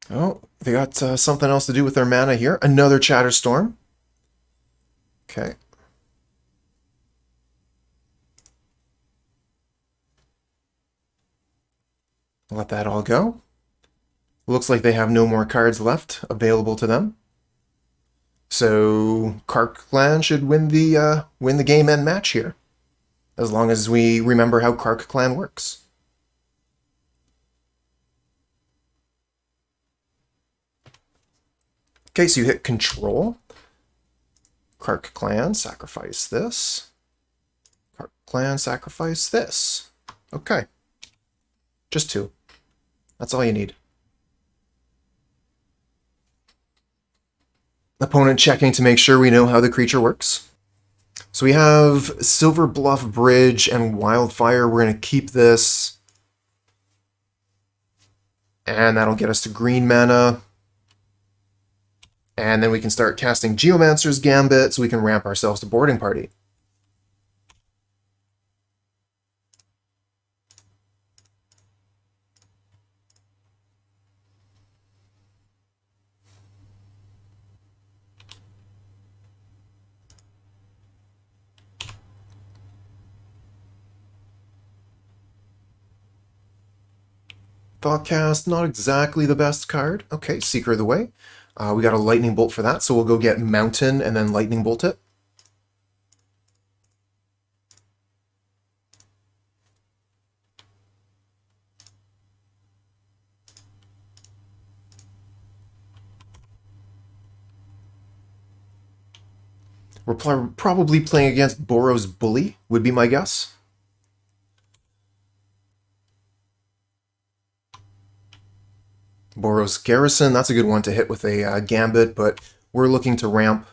Oh, they got something else to do with their mana here. Another Chatterstorm. Okay. Let that all go. Looks like they have no more cards left available to them. So Krark-Clan should win the game and match here, as long as we remember how Krark-Clan works. Okay, so you hit Control. Krark-Clan, sacrifice this. Krark-Clan, sacrifice this. Okay. Just 2. That's all you need. Opponent checking to make sure we know how the creature works. So we have Silverbluff Bridge and Wildfire. We're going to keep this. And that'll get us to green mana. And then we can start casting Geomancer's Gambit so we can ramp ourselves to boarding party. Thoughtcast, not exactly the best card. Okay, Seeker of the Way. We got a Lightning Bolt for that, so we'll go get Mountain and then Lightning Bolt it. We're probably playing against Boros Bully, would be my guess. Boros Garrison, that's a good one to hit with a Gambit, but we're looking to ramp.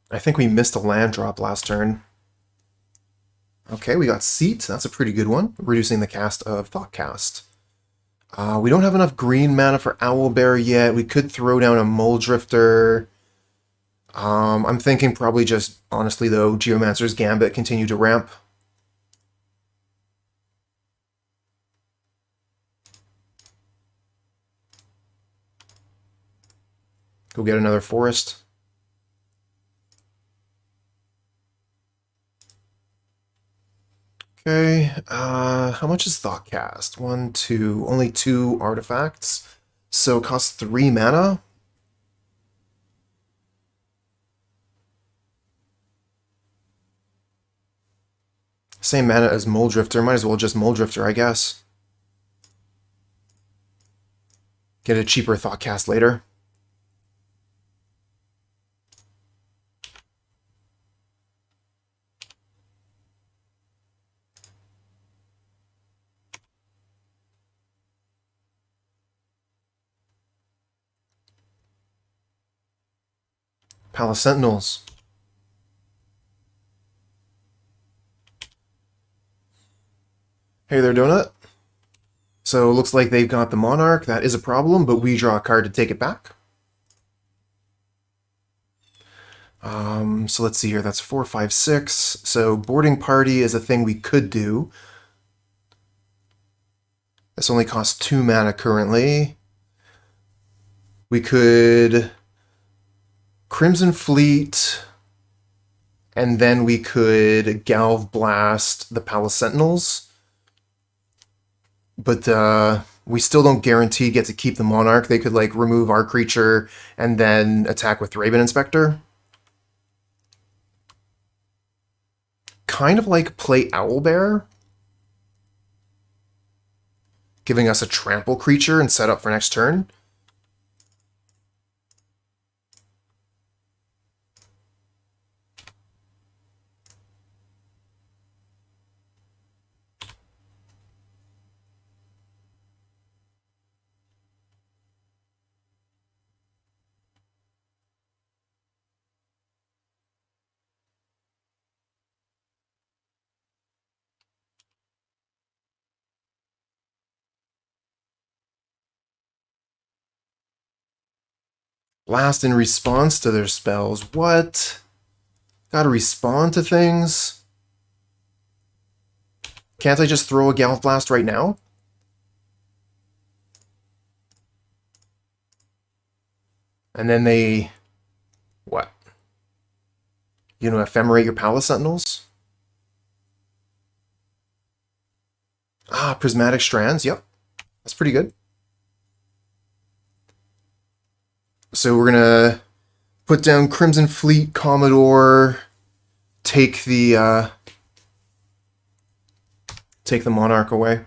I think we missed a land drop last turn. Okay, we got Seat, that's a pretty good one, reducing the cast of Thoughtcast. We don't have enough green mana for Owlbear yet. We could throw down a Mulldrifter. I'm thinking probably just, honestly though, Geomancer's Gambit continue to ramp. Go get another forest. Okay, how much is Thoughtcast? 1, 2, only 2 artifacts. So it costs 3 mana. Same mana as Mulldrifter, might as well just Mulldrifter, I guess. Get a cheaper Thoughtcast later. Palace Sentinels. Hey there, Donut. So it looks like they've got the Monarch. That is a problem, but we draw a card to take it back. So let's see here. That's 4, 5, 6. So boarding party is a thing we could do. This only costs 2 mana currently. We could Crimson Fleet, and then we could Galv Blast the Palace Sentinels. But we still don't guarantee get to keep the Monarch. They could like remove our creature and then attack with Raven Inspector. Kind of like play Owlbear, giving us a trample creature and set up for next turn. Blast in response to their spells. What? Gotta respond to things? Can't I just throw a Galv Blast right now? And then they... what? You know, ephemerate your Palace Sentinels? Ah, Prismatic Strands, yep. That's pretty good. So we're gonna put down Crimson Fleet, Commodore, take the Monarch away.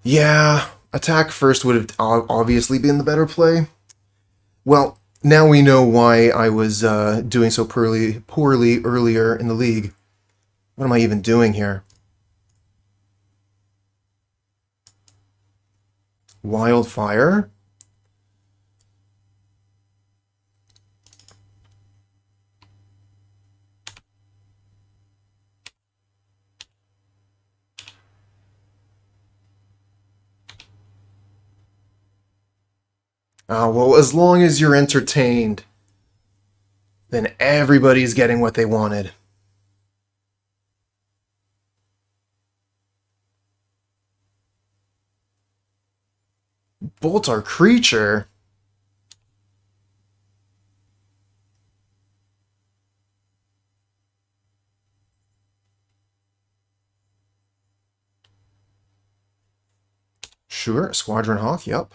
Yeah, attack first would have obviously been the better play. Well, now we know why I was doing so poorly earlier in the league. What am I even doing here? Wildfire? Well, as long as you're entertained, then everybody's getting what they wanted. Bolt our creature? Sure, Squadron Hawk, yep.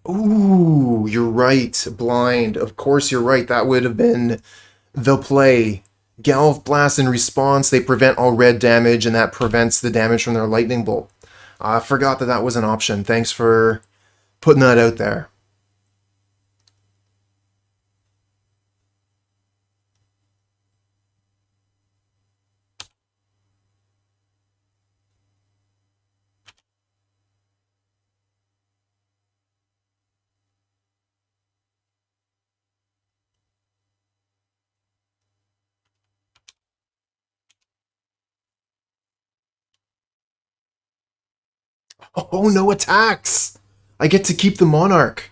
Ooh, you're right. Blind. Of course you're right. That would have been the play. Galv Blast in response, they prevent all red damage, and that prevents the damage from their Lightning Bolt. I forgot that that was an option. Thanks for putting that out there. Oh, no attacks! I get to keep the Monarch.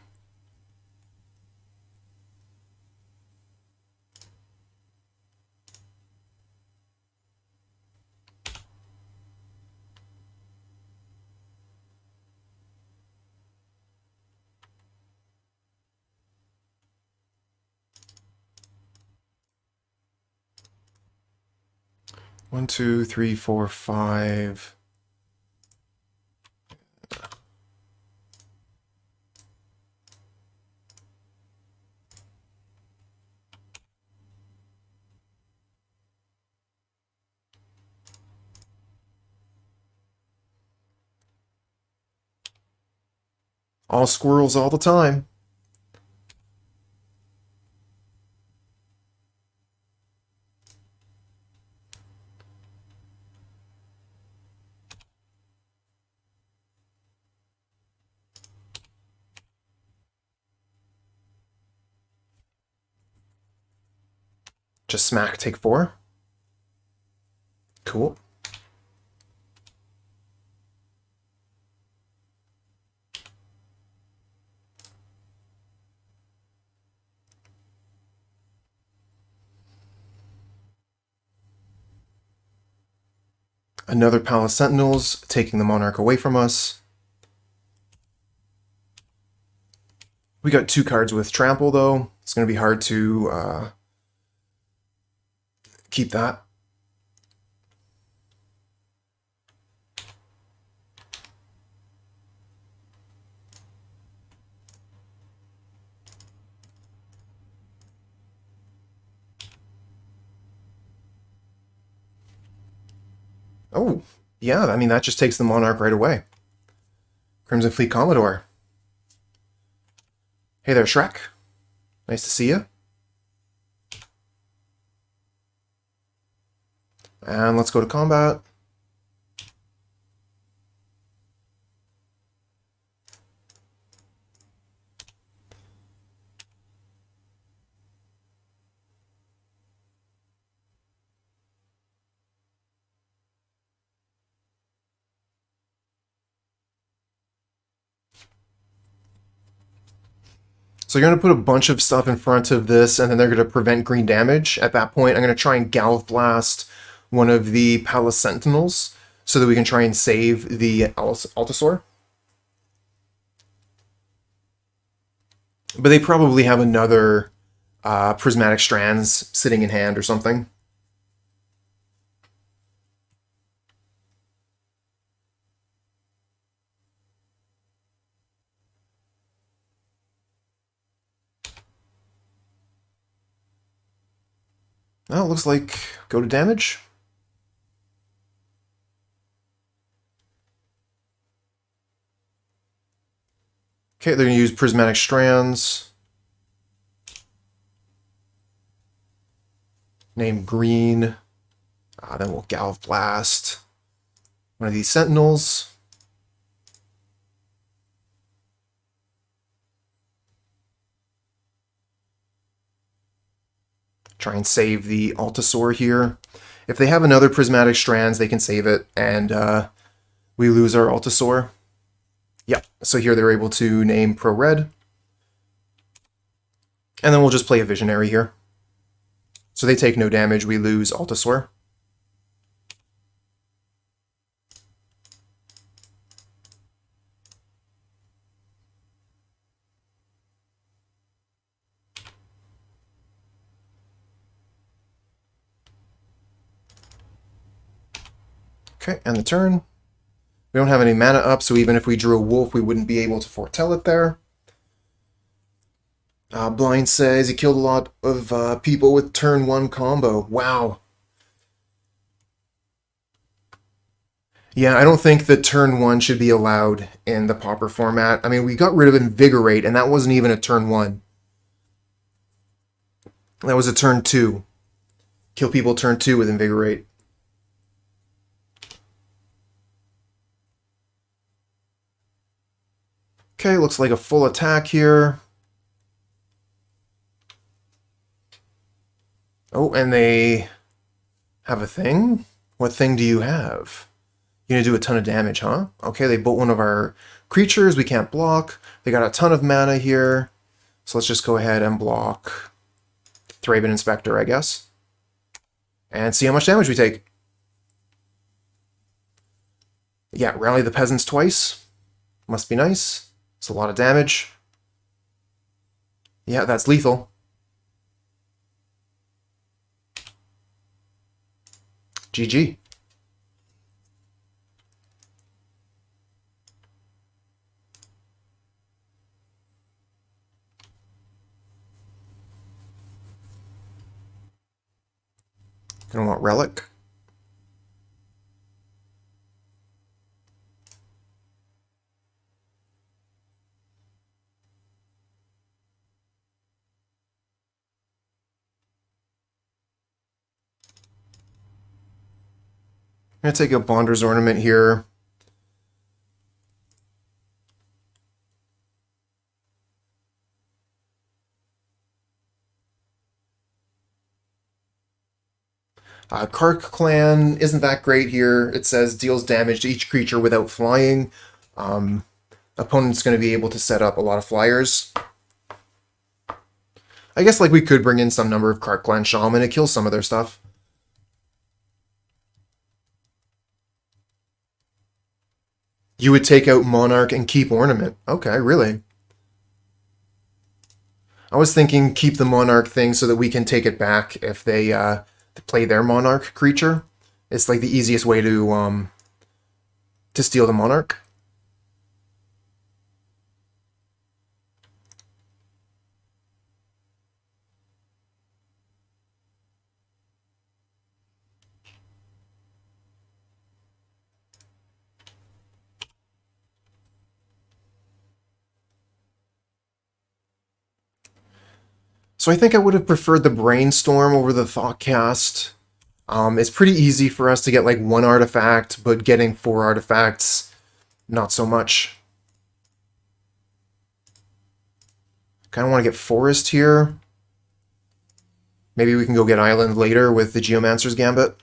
One, two, three, four, five. All squirrels all the time. Just smack, take 4. Cool. Another Palace Sentinels, taking the Monarch away from us. We got 2 cards with Trample, though. It's going to be hard to keep that. Oh, yeah, I mean, that just takes the Monarch right away. Crimson Fleet Commodore. Hey there, Shrek. Nice to see you. And let's go to combat. So you're going to put a bunch of stuff in front of this, and then they're going to prevent green damage. At that point, I'm going to try and Galv Blast one of the Palace Sentinels so that we can try and save the Altisaur. But they probably have another Prismatic Strands sitting in hand or something. Well, it looks like go to damage. Okay, they're going to use Prismatic Strands. Name green. Then we'll Galv Blast one of these Sentinels. Try and save the Altisaur here. If they have another Prismatic Strands, they can save it, and we lose our Altisaur. Yep, so here they're able to name Pro Red. And then we'll just play a Visionary here. So they take no damage, we lose Altisaur. Okay, and the turn. We don't have any mana up, so even if we drew a wolf, we wouldn't be able to foretell it there. Blind says he killed a lot of people with turn 1 combo. Wow. Yeah, I don't think that turn 1 should be allowed in the Pauper format. I mean, we got rid of Invigorate, and that wasn't even a turn 1. That was a turn 2. Kill people turn 2 with Invigorate. Okay, looks like a full attack here. Oh, and they have a thing? What thing do you have? You're gonna do a ton of damage, huh? Okay, they built one of our creatures we can't block. They got a ton of mana here. So let's just go ahead and block Thraben Inspector, I guess. And see how much damage we take. Yeah, rally the peasants twice. Must be nice. It's a lot of damage. Yeah, that's lethal. GG. Gonna want Relic. I'm going to take a Bonder's Ornament here. Krark-Clan isn't that great here. It says deals damage to each creature without flying. Opponent's going to be able to set up a lot of flyers. I guess like we could bring in some number of Krark-Clan Shaman and kill some of their stuff. You would take out Monarch and keep Ornament. Okay, really? I was thinking keep the Monarch thing so that we can take it back if they play their Monarch creature. It's like the easiest way to steal the Monarch. So I think I would have preferred the Brainstorm over the Thoughtcast. It's pretty easy for us to get like one artifact, but getting 4 artifacts, not so much. Kind of want to get Forest here. Maybe we can go get Island later with the Geomancer's Gambit.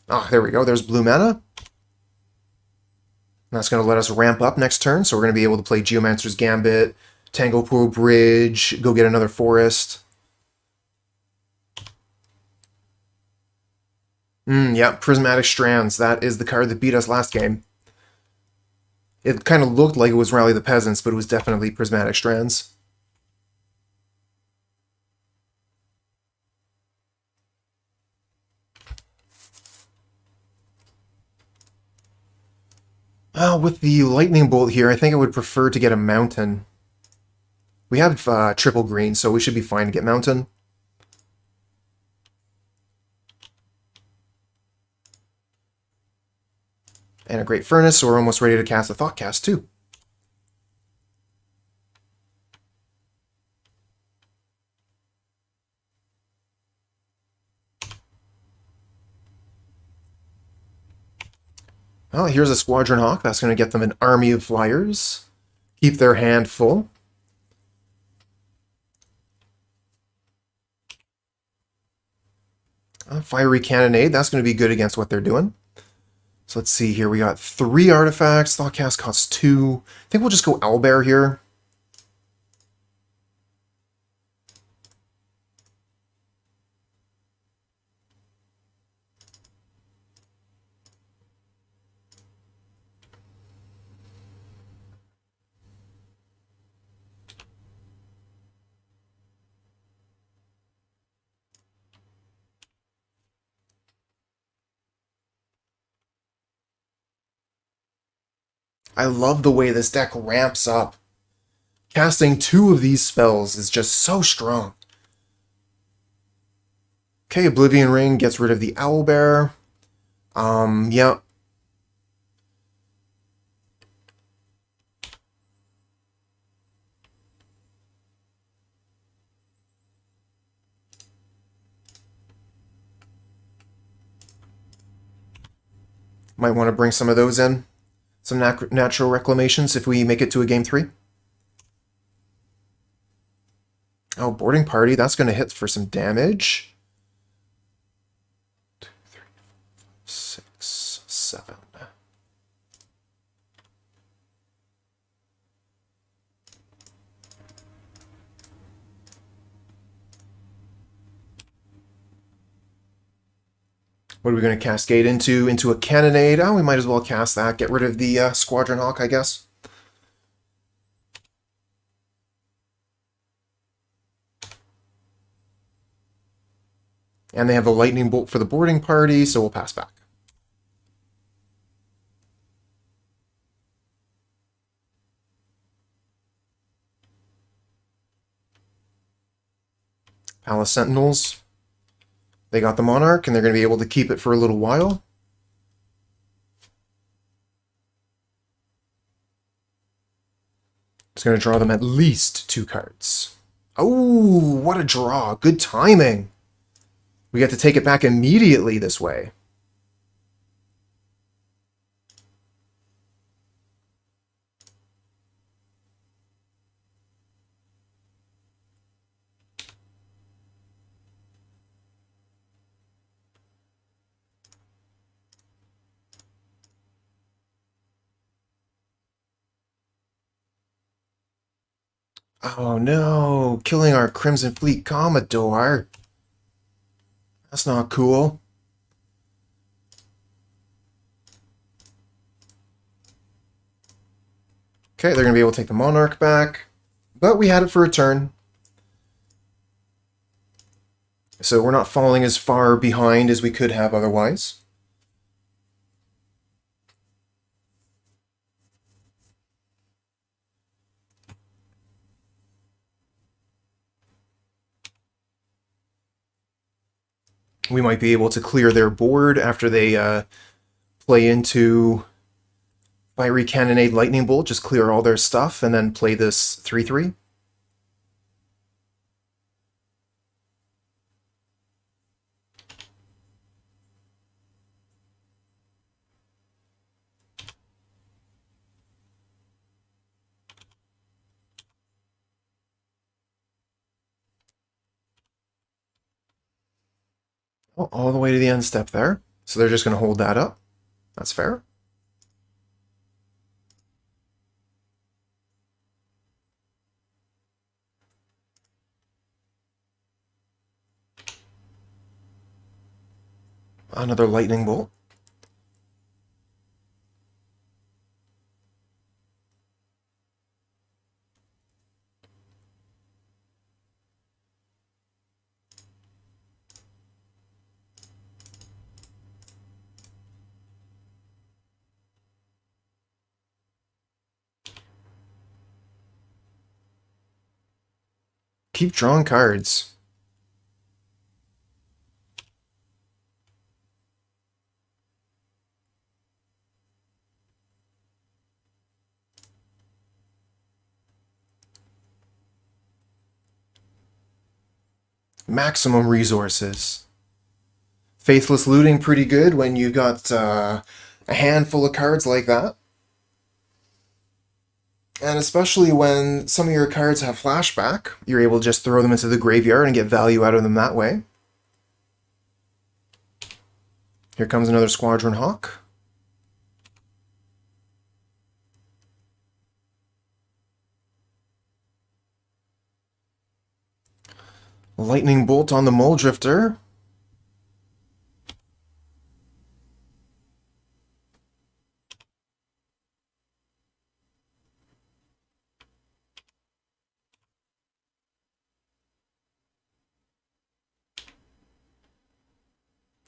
Ah, there we go. There's blue mana. That's going to let us ramp up next turn, so we're going to be able to play Geomancer's Gambit, Tanglepool Bridge, go get another Forest. Yeah, Prismatic Strands. That is the card that beat us last game. It kind of looked like it was Rally the Peasants, but it was definitely Prismatic Strands. With the Lightning Bolt here, I think I would prefer to get a Mountain. We have triple green, so we should be fine to get Mountain. And a Great Furnace, so we're almost ready to cast a Thoughtcast too. Well, here's a Squadron Hawk. That's going to get them an army of flyers. Keep their hand full. Fiery Cannonade. That's going to be good against what they're doing. So let's see here. We got 3 artifacts. Thoughtcast costs 2. I think we'll just go Owlbear here. I love the way this deck ramps up. Casting 2 of these spells is just so strong. Okay, Oblivion Ring gets rid of the Owlbear. Yeah. Might want to bring some of those in. Some natural reclamations if we make it to a game 3. Oh, Boarding Party. That's going to hit for some damage. 2, 3, 4, 5, 6, 7. What are we going to cascade into? Into a Cannonade. Oh, we might as well cast that. Get rid of the Squadron Hawk, I guess. And they have a Lightning Bolt for the Boarding Party, so we'll pass back. Palace Sentinels. They got the Monarch, and they're going to be able to keep it for a little while. It's going to draw them at least 2 cards. Oh, what a draw. Good timing. We get to take it back immediately this way. Oh no, killing our Crimson Fleet Commodore. That's not cool. Okay, they're going to be able to take the Monarch back, but we had it for a turn. So we're not falling as far behind as we could have otherwise. We might be able to clear their board after they play into Fiery Cannonade Lightning Bolt, just clear all their stuff, and then play this 3-3. Oh, all the way to the end step there. So they're just going to hold that up. That's fair. Another lightning bolt. Keep drawing cards. Maximum resources. Faithless looting pretty good when you got a handful of cards like that. And especially when some of your cards have flashback, you're able to just throw them into the graveyard and get value out of them that way. Here comes another Squadron Hawk. Lightning Bolt on the Mulldrifter.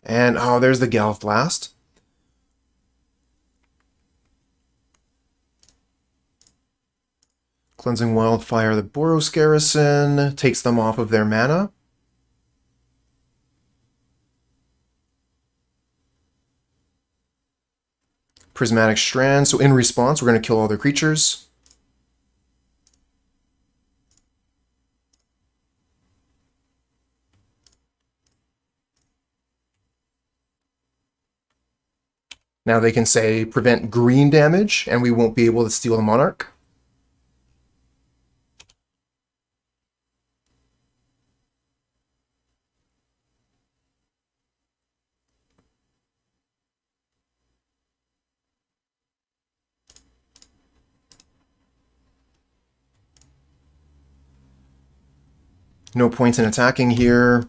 And, oh, there's the Galvanic Blast. Cleansing Wildfire, the Boros Garrison, takes them off of their mana. Prismatic Strand, so in response, we're going to kill all their creatures. Now they can say prevent green damage, and we won't be able to steal the Monarch. No points in attacking here.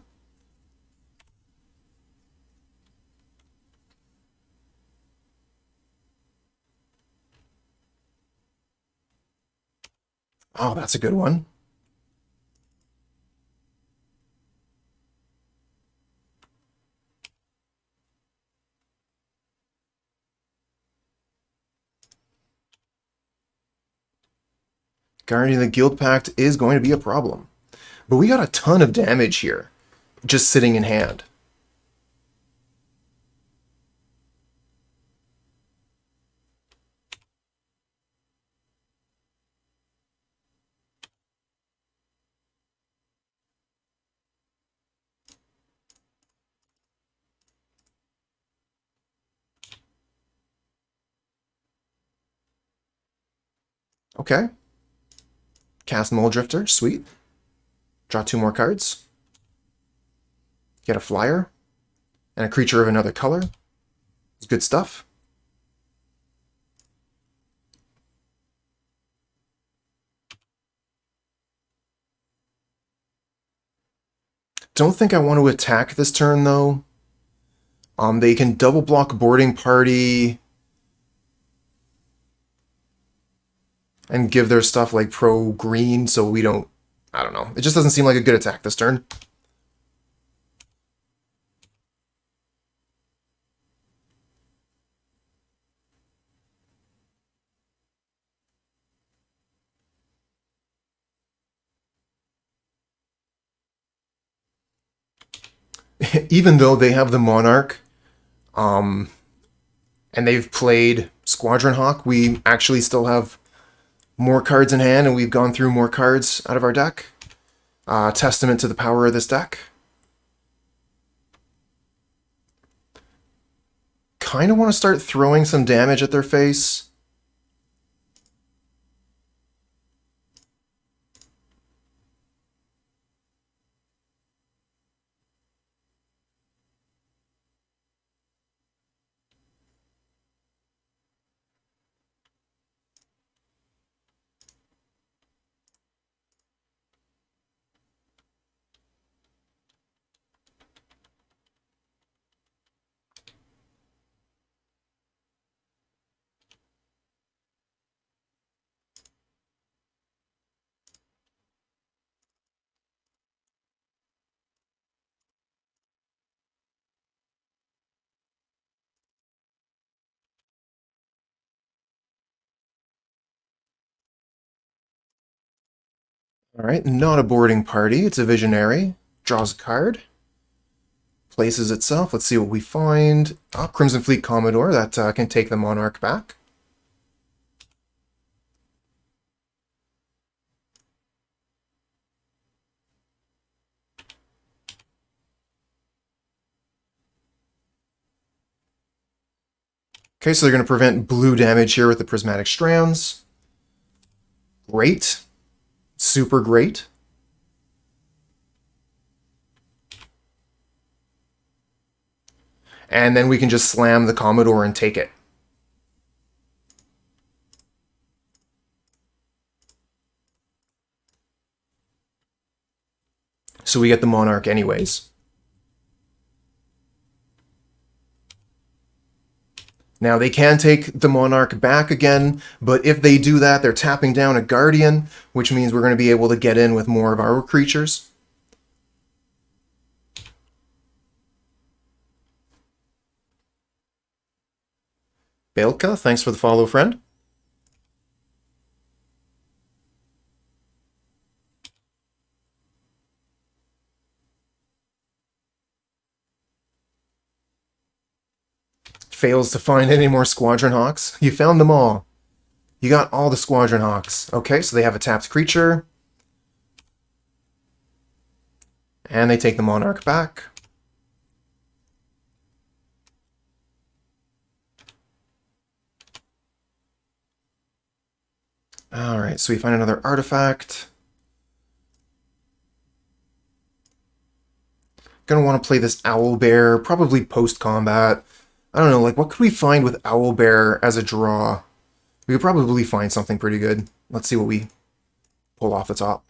Oh, that's a good one. Guardian of the Guild Pact is going to be a problem. But we got a ton of damage here, just sitting in hand. Okay. Cast Mulldrifter, sweet. Draw 2 more cards. Get a flyer. And a creature of another color. It's good stuff. don't think I want to attack this turn, though. They can double block Boarding Party and give their stuff like pro-green, so we don't... I don't know. It just doesn't seem like a good attack this turn. Even though they have the Monarch, and they've played Squadron Hawk, we actually still have more cards in hand, and we've gone through more cards out of our deck. Testament to the power of this deck. Kind of want to start throwing some damage at their face. Alright, not a boarding party, it's a visionary. Draws a card. Places itself, let's see what we find. Crimson Fleet Commodore, that can take the Monarch back. Okay, so they're going to prevent blue damage here with the Prismatic Strands. Great. Super great. And then we can just slam the Commodore and take it. So we get the Monarch anyways. Now, they can take the Monarch back again, but if they do that, they're tapping down a Guardian, which means we're going to be able to get in with more of our creatures. Belka, thanks for the follow, friend. Fails to find any more Squadron Hawks. You found them all. You got all the Squadron Hawks. Okay, so they have a tapped creature. And they take the Monarch back. Alright, so we find another artifact. Gonna want to play this Owlbear, probably post-combat. I don't know, like, what could we find with Owlbear as a draw? We could probably find something pretty good. Let's see what we pull off the top.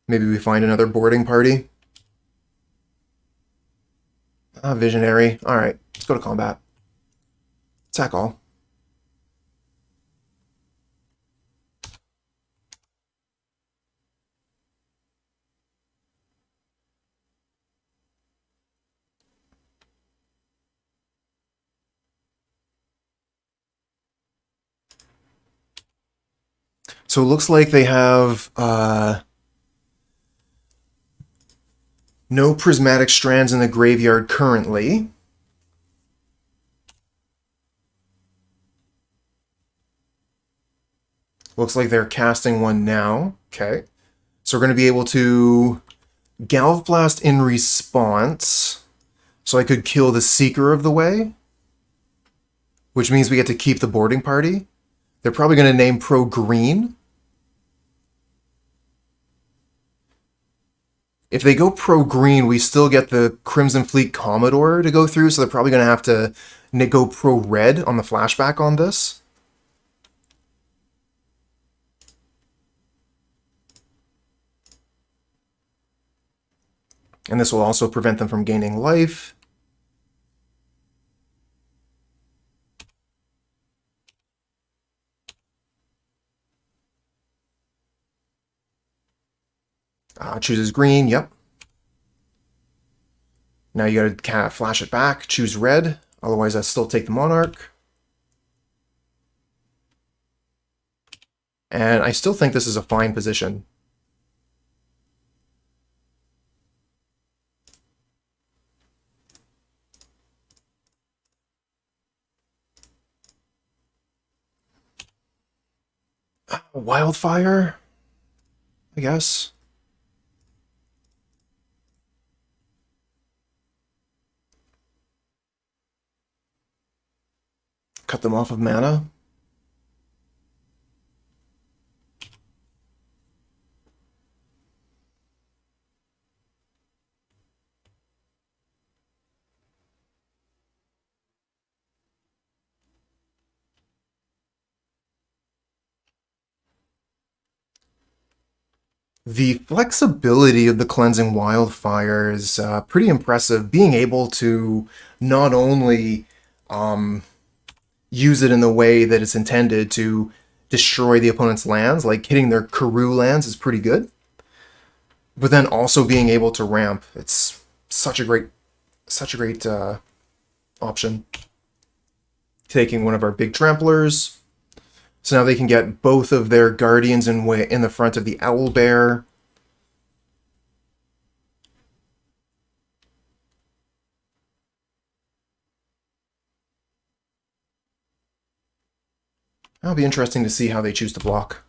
Maybe we find another boarding party. Visionary. Alright, let's go to combat. Attack all. So it looks like they have no Prismatic Strands in the graveyard currently. Looks like they're casting one now. Okay. So we're going to be able to Galv Blast in response. So I could kill the Seeker of the Way, which means we get to keep the boarding party. They're probably going to name Pro Green. If they go pro-green, we still get the Crimson Fleet Commodore to go through, so they're probably going to have to go pro-red on the flashback on this. And this will also prevent them from gaining life. Chooses green, yep. Now you gotta flash it back, choose red, otherwise I still take the Monarch. And I still think this is a fine position. Wildfire, I guess. Cut them off of mana. The flexibility of the Cleansing Wildfire is pretty impressive. Being able to not only use it in the way that it's intended to destroy the opponent's lands, like hitting their Karoo lands is pretty good, but then also being able to ramp. It's such a great option. Taking one of our big tramplers. So now they can get both of their guardians in the front of the Owlbear. That'll be interesting to see how they choose to block.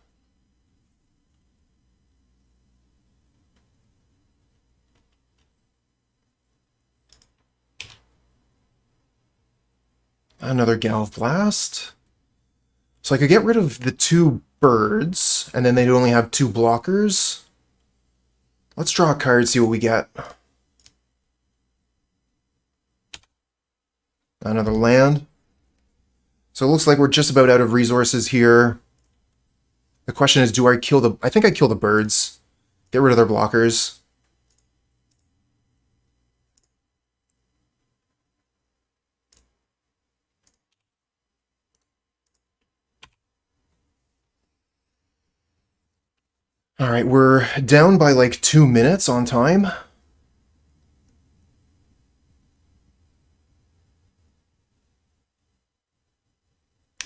Another Galvanic Blast. So I could get rid of the 2 birds, and then they'd only have 2 blockers. Let's draw a card, see what we get. Another land. So it looks like we're just about out of resources here. The question is, do I kill the... I think I kill the birds. Get rid of their blockers. Alright, we're down by like 2 minutes on time.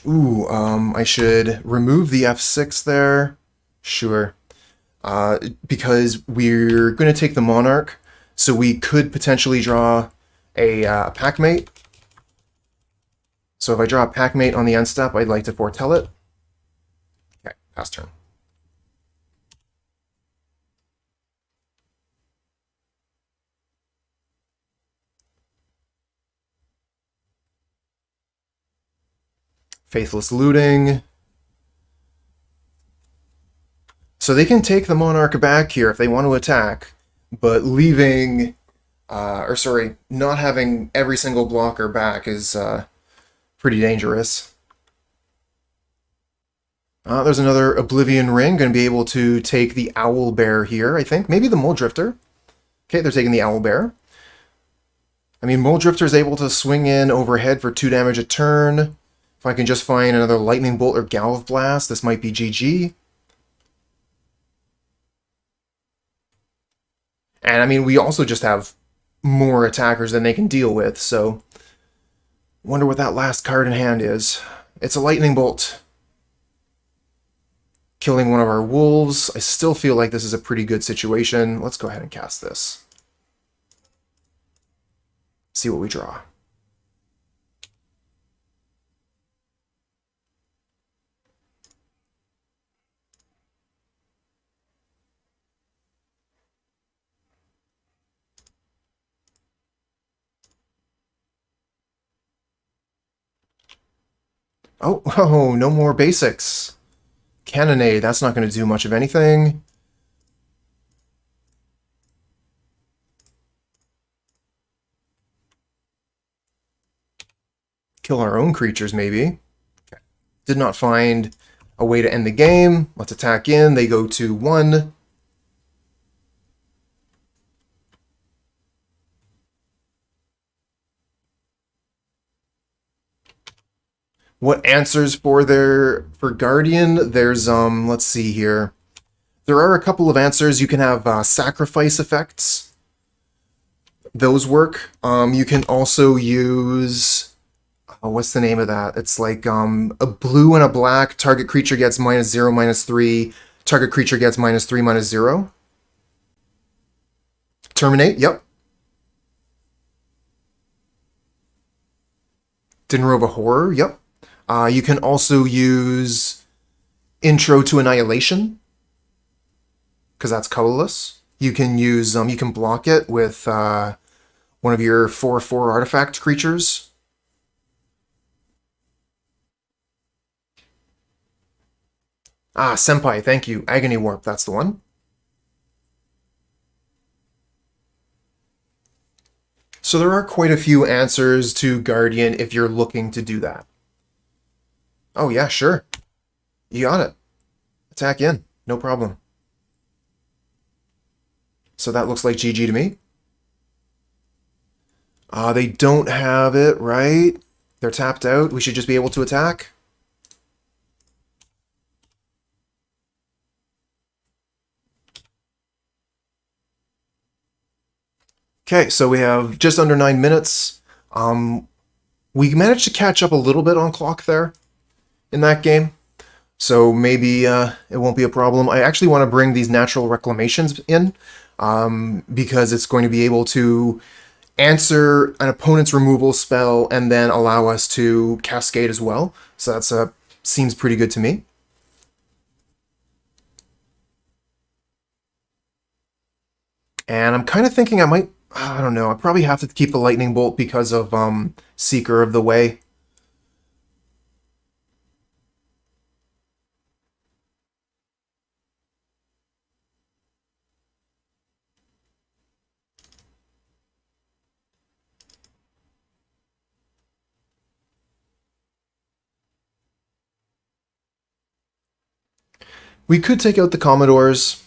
Ooh, I should remove the F6 there. Sure. Because we're going to take the Monarch, so we could potentially draw a Packmate. So if I draw a Packmate on the end step, I'd like to foretell it. Okay, pass turn. Faithless Looting. So they can take the Monarch back here if they want to attack, but leaving, not having every single blocker back is pretty dangerous. There's another Oblivion Ring, going to be able to take the Owlbear here, I think. Maybe the Mulldrifter. Okay, they're taking the Owlbear. I mean, Mulldrifter is able to swing in overhead for 2 damage a turn. If I can just find another Lightning Bolt or Galvanic Blast, this might be GG. And I mean, we also just have more attackers than they can deal with, so... Wonder what that last card in hand is. It's a Lightning Bolt. Killing one of our wolves. I still feel like this is a pretty good situation. Let's go ahead and cast this. See what we draw. Oh, no more basics. Cannonade, that's not going to do much of anything. Kill our own creatures, maybe. Okay. Did not find a way to end the game. Let's attack in. They go to 1. What answers for Guardian? There's let's see here. There are a couple of answers. You can have sacrifice effects. Those work. You can also use what's the name of that? It's like a blue and a black. Target creature gets -0, -3. Target creature gets -3, -0. Terminate. Yep. Dinner of a Horror. Yep. You can also use Intro to Annihilation, because that's colorless. You can use you can block it with one of your 4/4 artifact creatures. Ah, Senpai, thank you. Agony Warp, that's the one. So there are quite a few answers to Guardian if you're looking to do that. Oh yeah, sure. You got it. Attack in. No problem. So that looks like GG to me. They don't have it, right? They're tapped out. We should just be able to attack. Okay, so we have just under 9 minutes. We managed to catch up a little bit on clock there in that game. So maybe it won't be a problem. I actually want to bring these Natural Reclamations in because it's going to be able to answer an opponent's removal spell and then allow us to Cascade as well. So that's seems pretty good to me. And I'm kind of thinking I don't know, I probably have to keep the Lightning Bolt because of Seeker of the Way. We could take out the Commodores,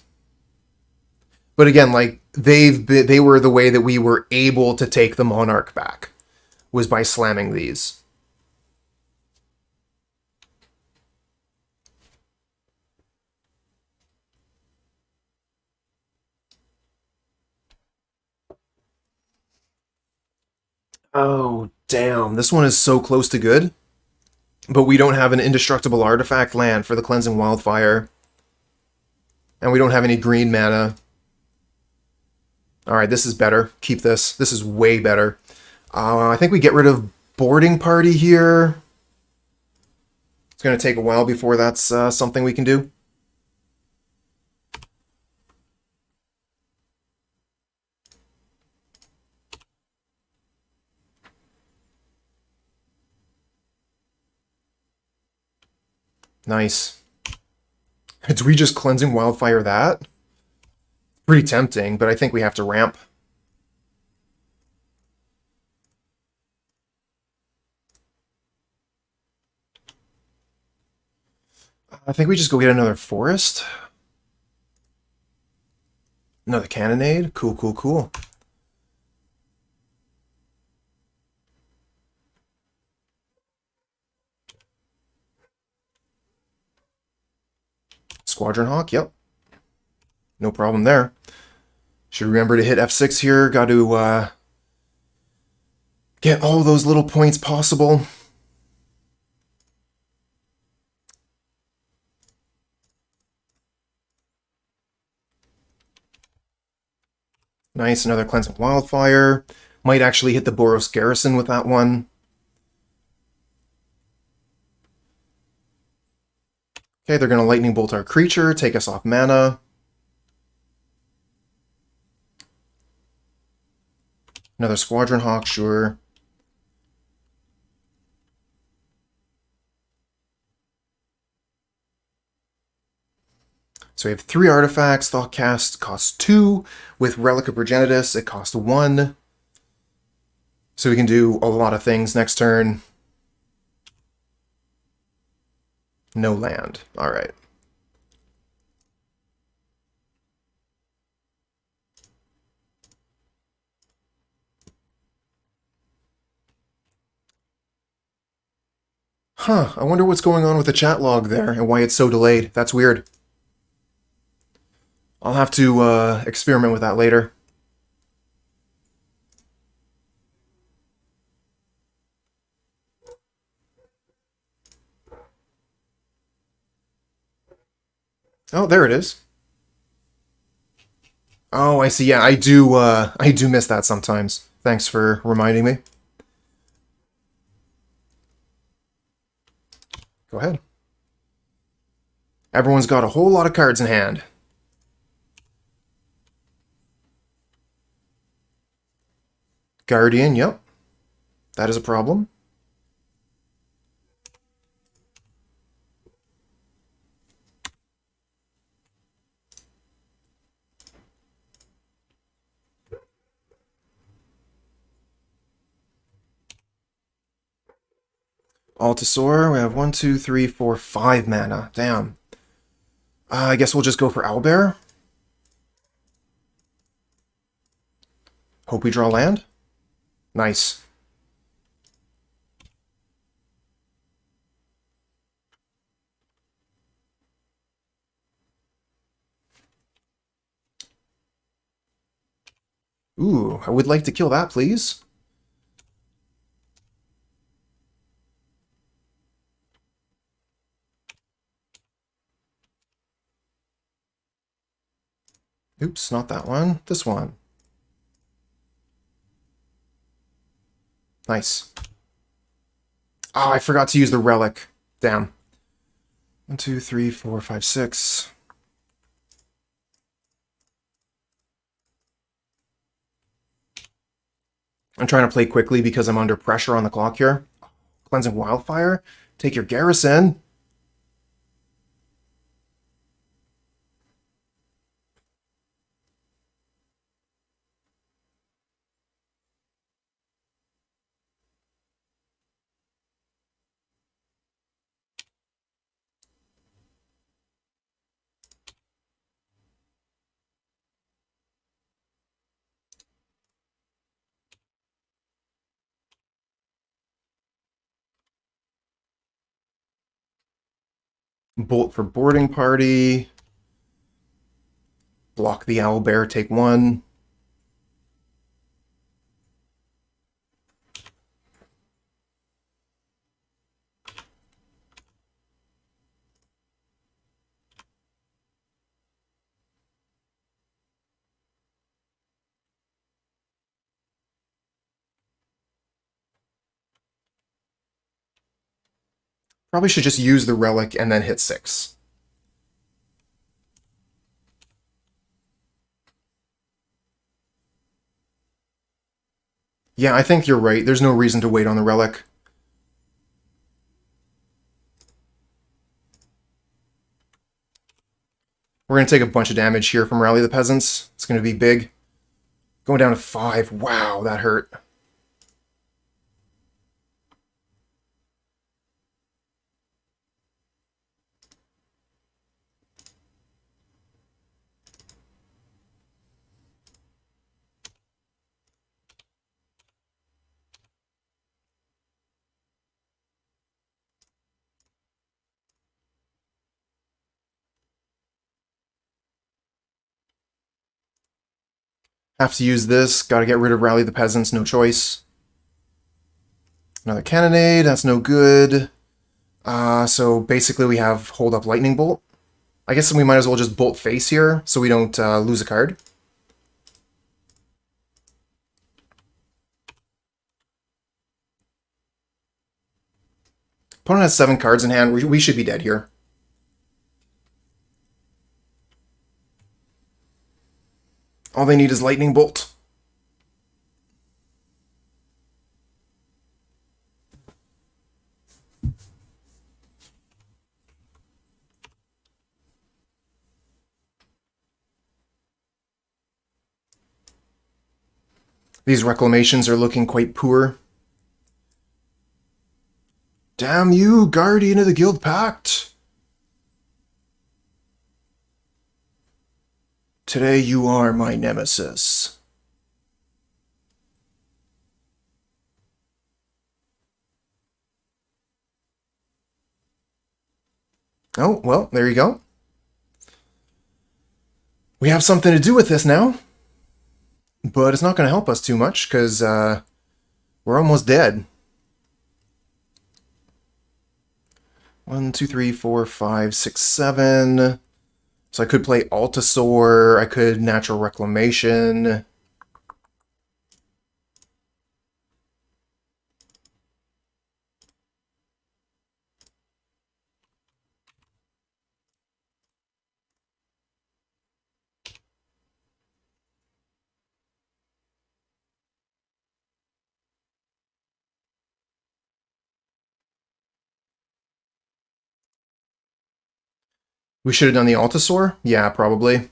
but again, like they were the way that we were able to take the Monarch back, was by slamming these. Oh, damn. This one is so close to good. But we don't have an indestructible artifact land for the Cleansing Wildfire. And we don't have any green mana. Alright, this is better. Keep this. This is way better. I think we get rid of Boarding Party here. It's going to take a while before that's something we can do. Nice. Do we just Cleansing Wildfire that? Pretty tempting, but I think we have to ramp. I think we just go get another forest. Another Cannonade. Cool, cool, cool. Squadron Hawk, yep. No problem there. Should remember to hit F6 here. Got to get all those little points possible. Nice, another Cleansing Wildfire. Might actually hit the Boros Garrison with that one. Okay, they're going to Lightning Bolt our creature, take us off mana. Another Squadron Hawk, sure. So we have 3 artifacts. Thoughtcast costs 2. With Relic of Progenitus, it costs 1. So we can do a lot of things next turn. No land. All right. Huh, I wonder what's going on with the chat log there and why it's so delayed. That's weird. I'll have to experiment with that later. Oh, there it is. Oh, I see. Yeah, I do miss that sometimes. Thanks for reminding me. Go ahead. Everyone's got a whole lot of cards in hand. Guardian, yep. That is a problem. Altisaur, we have 1, 2, 3, 4, 5 mana. Damn. I guess we'll just go for Owlbear. Hope we draw land. Nice. Ooh, I would like to kill that, please. Oops, not that one. This one. Nice. Oh, I forgot to use the relic. Damn. 1, 2, 3, 4, 5, 6. I'm trying to play quickly because I'm under pressure on the clock here. Cleansing Wildfire. Take your garrison. Bolt for boarding party. Block the Owlbear, take 1. Probably should just use the relic and then hit 6. Yeah, I think you're right. There's no reason to wait on the relic. We're going to take a bunch of damage here from Rally the Peasants. It's going to be big. Going down to 5. Wow, that hurt. Have to use this. Got to get rid of Rally the Peasants. No choice. Another Cannonade. That's no good. So basically we have Hold Up Lightning Bolt. I guess we might as well just Bolt Face here so we don't lose a card. Opponent has 7 cards in hand. We should be dead here. All they need is Lightning Bolt. These reclamations are looking quite poor. Damn you, Guardian of the Guild Pact! Today you are my nemesis. Oh, well, there you go. We have something to do with this now, but it's not going to help us too much because we're almost dead. 1, 2, 3, 4, 5, 6, 7. So I could play Altisaur, I could Natural Reclamation. We should have done the Altisaur? Yeah, probably.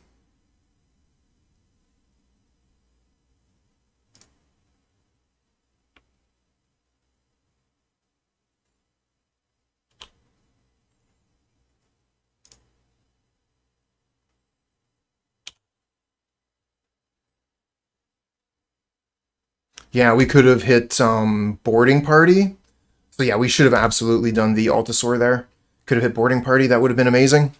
Yeah, we could have hit Boarding Party. So yeah, we should have absolutely done the Altisaur there. Could have hit Boarding Party, that would have been amazing.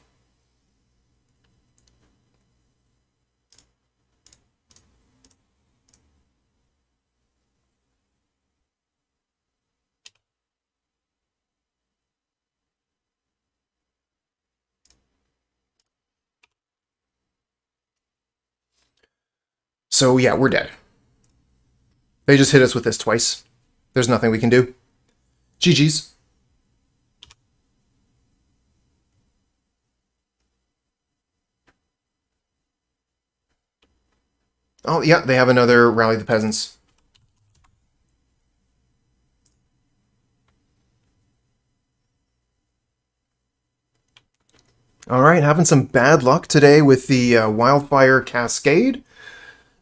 So yeah, we're dead. They just hit us with this twice. There's nothing we can do. GG's. Oh, yeah, they have another Rally the Peasants. Alright, having some bad luck today with the Wildfire Cascade.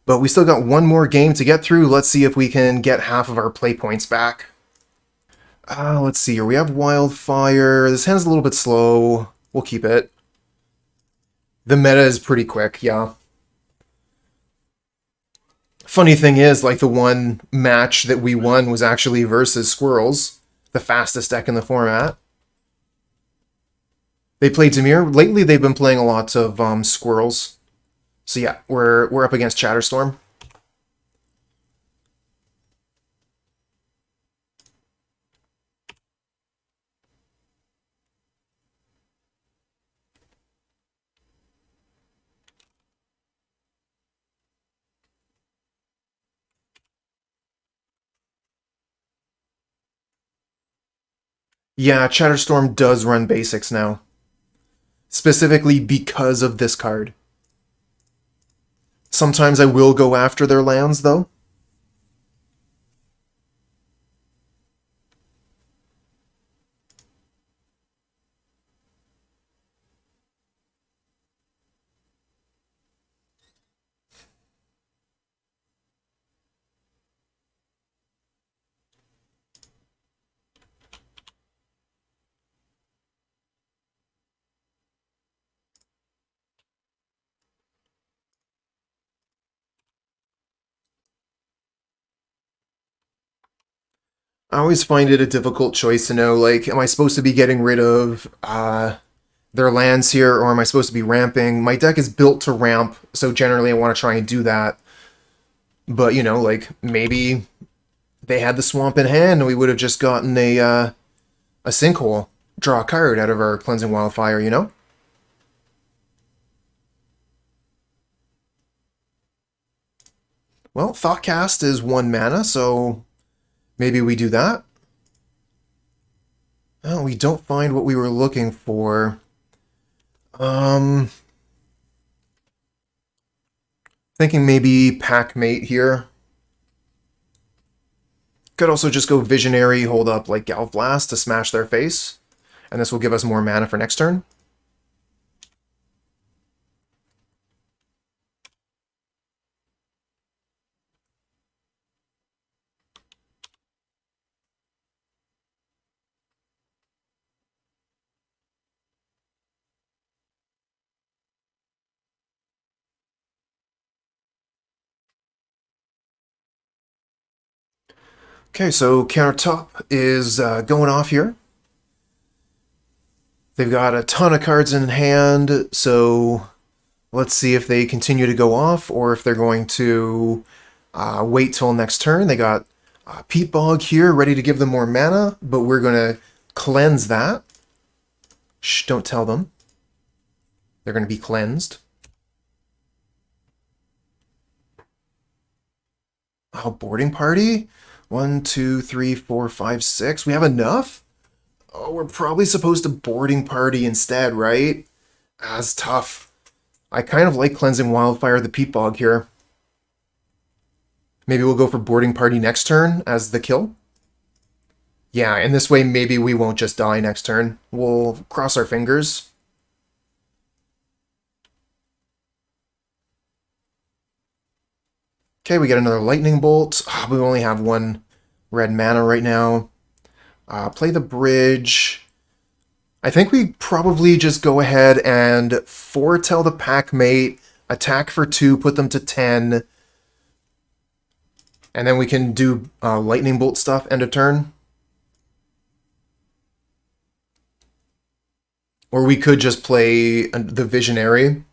But we still got one more game to get through. Let's see if we can get half of our play points back. Let's see here. We have Wildfire. This hand's a little bit slow. We'll keep it. The meta is pretty quick, yeah. Funny thing is, like, the one match that we won was actually versus Squirrels, the fastest deck in the format. They played Temur. Lately, they've been playing a lot of Squirrels. So yeah, we're up against Chatterstorm. Yeah, Chatterstorm does run basics now. Specifically because of this card. Sometimes I will go after their lands, though. I always find it a difficult choice to know, like, am I supposed to be getting rid of their lands here, or am I supposed to be ramping? My deck is built to ramp, so generally I want to try and do that. But, you know, like, maybe they had the swamp in hand and we would have just gotten a sinkhole. Draw a card out of our Cleansing Wildfire, you know? Well, Thoughtcast is 1 mana, so maybe we do that. Oh, we don't find what we were looking for. Thinking maybe Packmate here. Could also just go Visionary, hold up like Galvanic Blast to smash their face. And this will give us more mana for next turn. Okay, so countertop is going off here. They've got a ton of cards in hand, so let's see if they continue to go off or if they're going to wait till next turn. They got Peat Bog here, ready to give them more mana, but we're going to cleanse that. Shh, don't tell them. They're going to be cleansed. Oh, boarding party? 1, 2, 3, 4, 5, 6. We have enough? Oh, we're probably supposed to boarding party instead, right? That's tough. I kind of like Cleansing Wildfire the Peat Bog here. Maybe we'll go for boarding party next turn as the kill. Yeah, and this way maybe we won't just die next turn. We'll cross our fingers. Okay, we get another Lightning Bolt. Oh, we only have one red mana right now. Play the bridge. I think we probably just go ahead and foretell the Packmate, attack for 2, put them to 10, and then we can do Lightning Bolt stuff end of turn. Or we could just play the Visionary.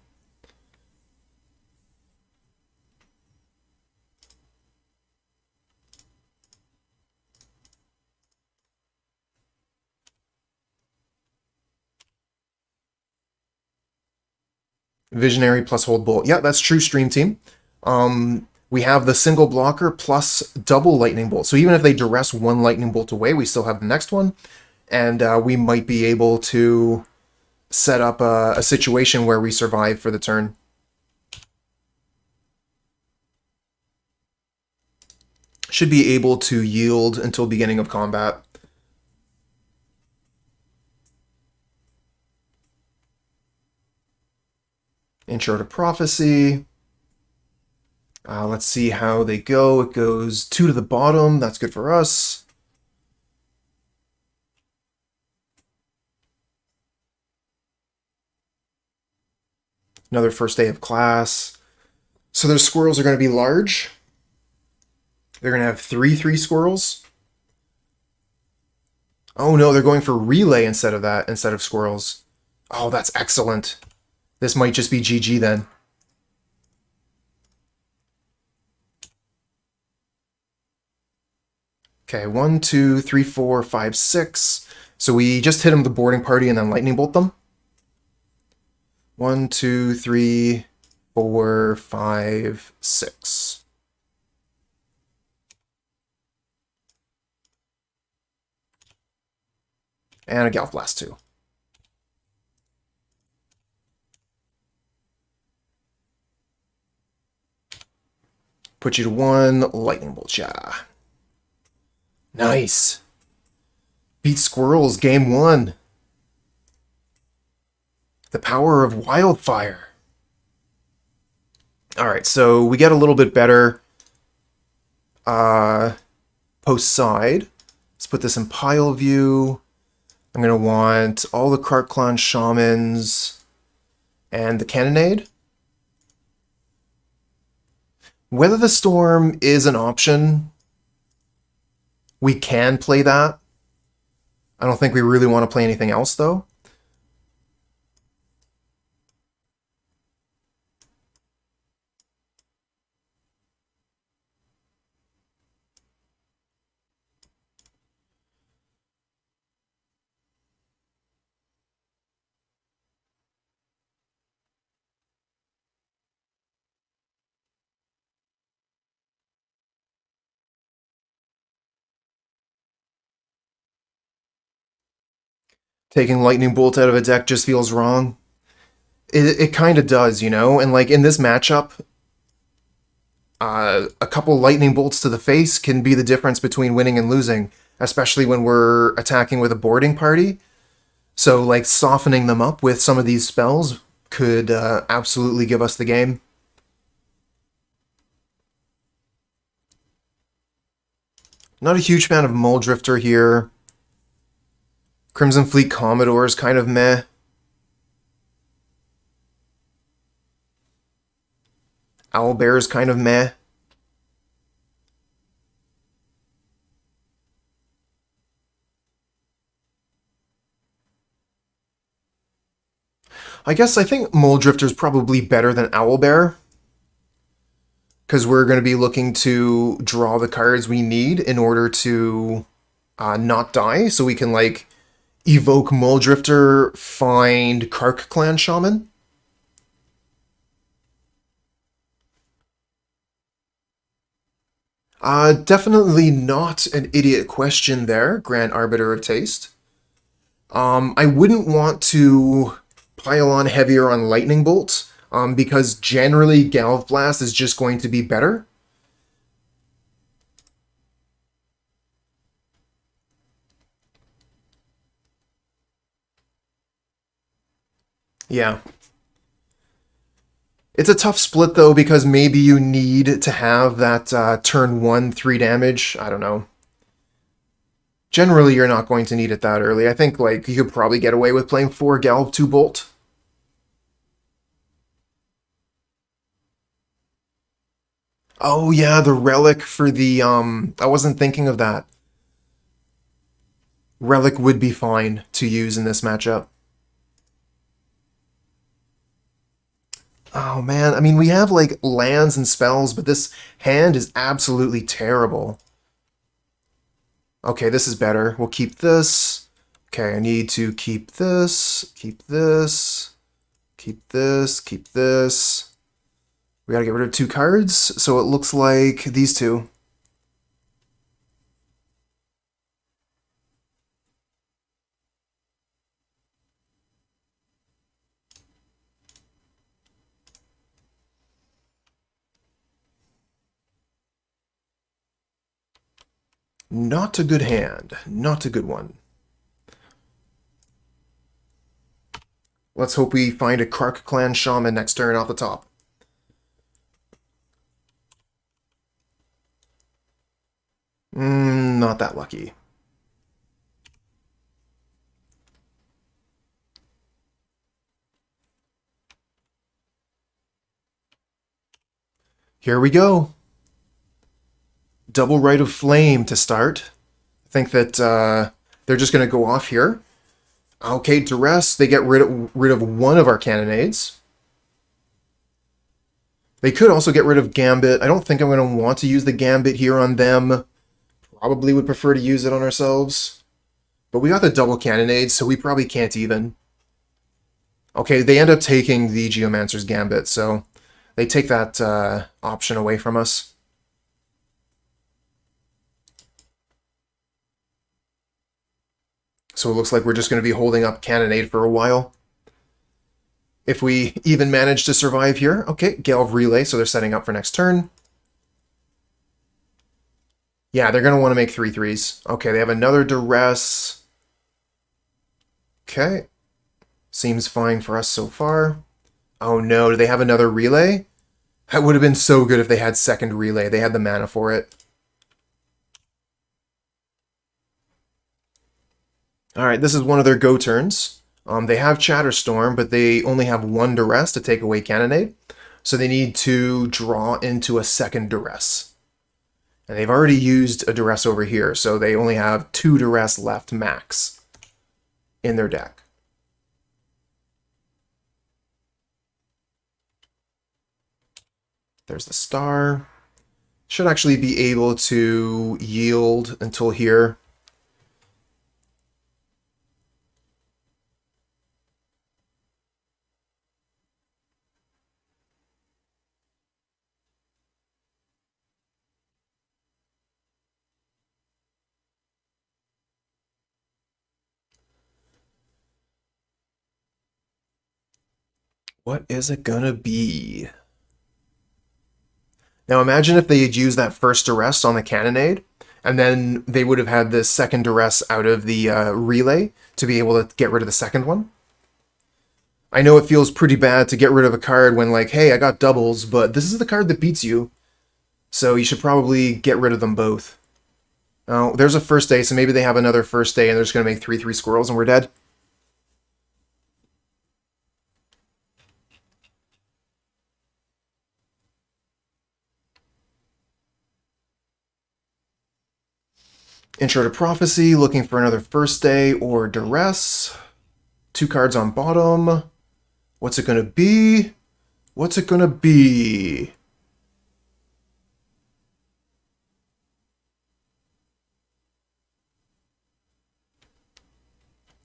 Visionary plus Hold Bolt. Yeah, that's true, Stream Team. We have the single blocker plus double Lightning Bolt. So even if they duress one Lightning Bolt away, we still have the next one. And we might be able to set up a situation where we survive for the turn. Should be able to yield until beginning of combat. Intro to Prophecy. Let's see how they go. It goes 2 to the bottom. That's good for us. Another first day of class. So their squirrels are going to be large. They're going to have 3/3 squirrels. Oh no, they're going for relay instead of that, instead of squirrels. Oh, that's excellent. This might just be GG then. Okay, 1, 2, 3, 4, 5, 6. So we just hit them the boarding party and then lightning bolt them. 1, 2, 3, 4, 5, 6. And a Galvanic Blast too. Put you to 1, lightning bolt, yeah. Nice. Beat squirrels, game 1. The power of wildfire. Alright, so we get a little bit better post side. Let's put this in pile view. I'm going to want all the Krark-Clan Shamans and the Cannonade. Weather the Storm is an option. We can play that. I don't think we really want to play anything else, though. Taking Lightning Bolt out of a deck just feels wrong. It kind of does, you know? And like in this matchup, a couple Lightning Bolts to the face can be the difference between winning and losing, especially when we're attacking with a boarding party. So like softening them up with some of these spells could absolutely give us the game. Not a huge fan of Mulldrifter here. Crimson Fleet Commodore is kind of meh. Owlbear is kind of meh. I think Mulldrifter's probably better than Owlbear, because we're going to be looking to draw the cards we need in order to not die, so we can, like, evoke Mulldrifter, find Krark-Clan Shaman. Definitely not an idiot question there, Grand Arbiter of Taste. I wouldn't want to pile on heavier on Lightning Bolt, because generally Galv Blast is just going to be better. Yeah. It's a tough split, though, because maybe you need to have that turn 1 3 damage. I don't know. Generally, you're not going to need it that early. I think, like, you could probably get away with playing 4 Galv 2 Bolt. Oh, yeah, the Relic for the, I wasn't thinking of that. Relic would be fine to use in this matchup. Oh, man, I mean, we have, like, lands and spells, but this hand is absolutely terrible. Okay, this is better. We'll keep this. Okay, I need to keep this, keep this, keep this, keep this. We gotta get rid of 2 cards, so it looks like these 2. Not a good hand. Not a good one. Let's hope we find a Krark-Clan Shaman next turn off the top. Not that lucky. Here we go. Double Rite of Flame to start. I think that they're just going to go off here. Okay, Duress, they get rid of one of our Cannonades. They could also get rid of Gambit. I don't think I'm going to want to use the Gambit here on them. Probably would prefer to use it on ourselves. But we got the double Cannonade, so we probably can't even. Okay, they end up taking the Geomancer's Gambit, so they take that option away from us. So it looks like we're just going to be holding up Cannonade for a while. If we even manage to survive here. Okay, Galv Relay, so they're setting up for next turn. Yeah, they're going to want to make 3/3s. Okay, they have another Duress. Okay. Seems fine for us so far. Oh no, do they have another Relay? That would have been so good if they had second Relay. They had the mana for it. Alright, this is one of their go turns. They have Chatterstorm, but they only have 1 Duress to take away Cannonade. So they need to draw into a second Duress. And they've already used a Duress over here, so they only have 2 Duress left max in their deck. There's the star. Should actually be able to yield until here. What is it gonna be? Now imagine if they had used that first Duress on the Cannonade, and then they would have had the second Duress out of the Relay to be able to get rid of the second one. I know it feels pretty bad to get rid of a card when, like, hey, I got doubles, but this is the card that beats you. So you should probably get rid of them both. Oh, there's a first day, so maybe they have another first day and they're just going to make 3/3 squirrels and we're dead. Intro to Prophecy, looking for another first day or Duress. 2 cards on bottom. What's it gonna be? What's it gonna be?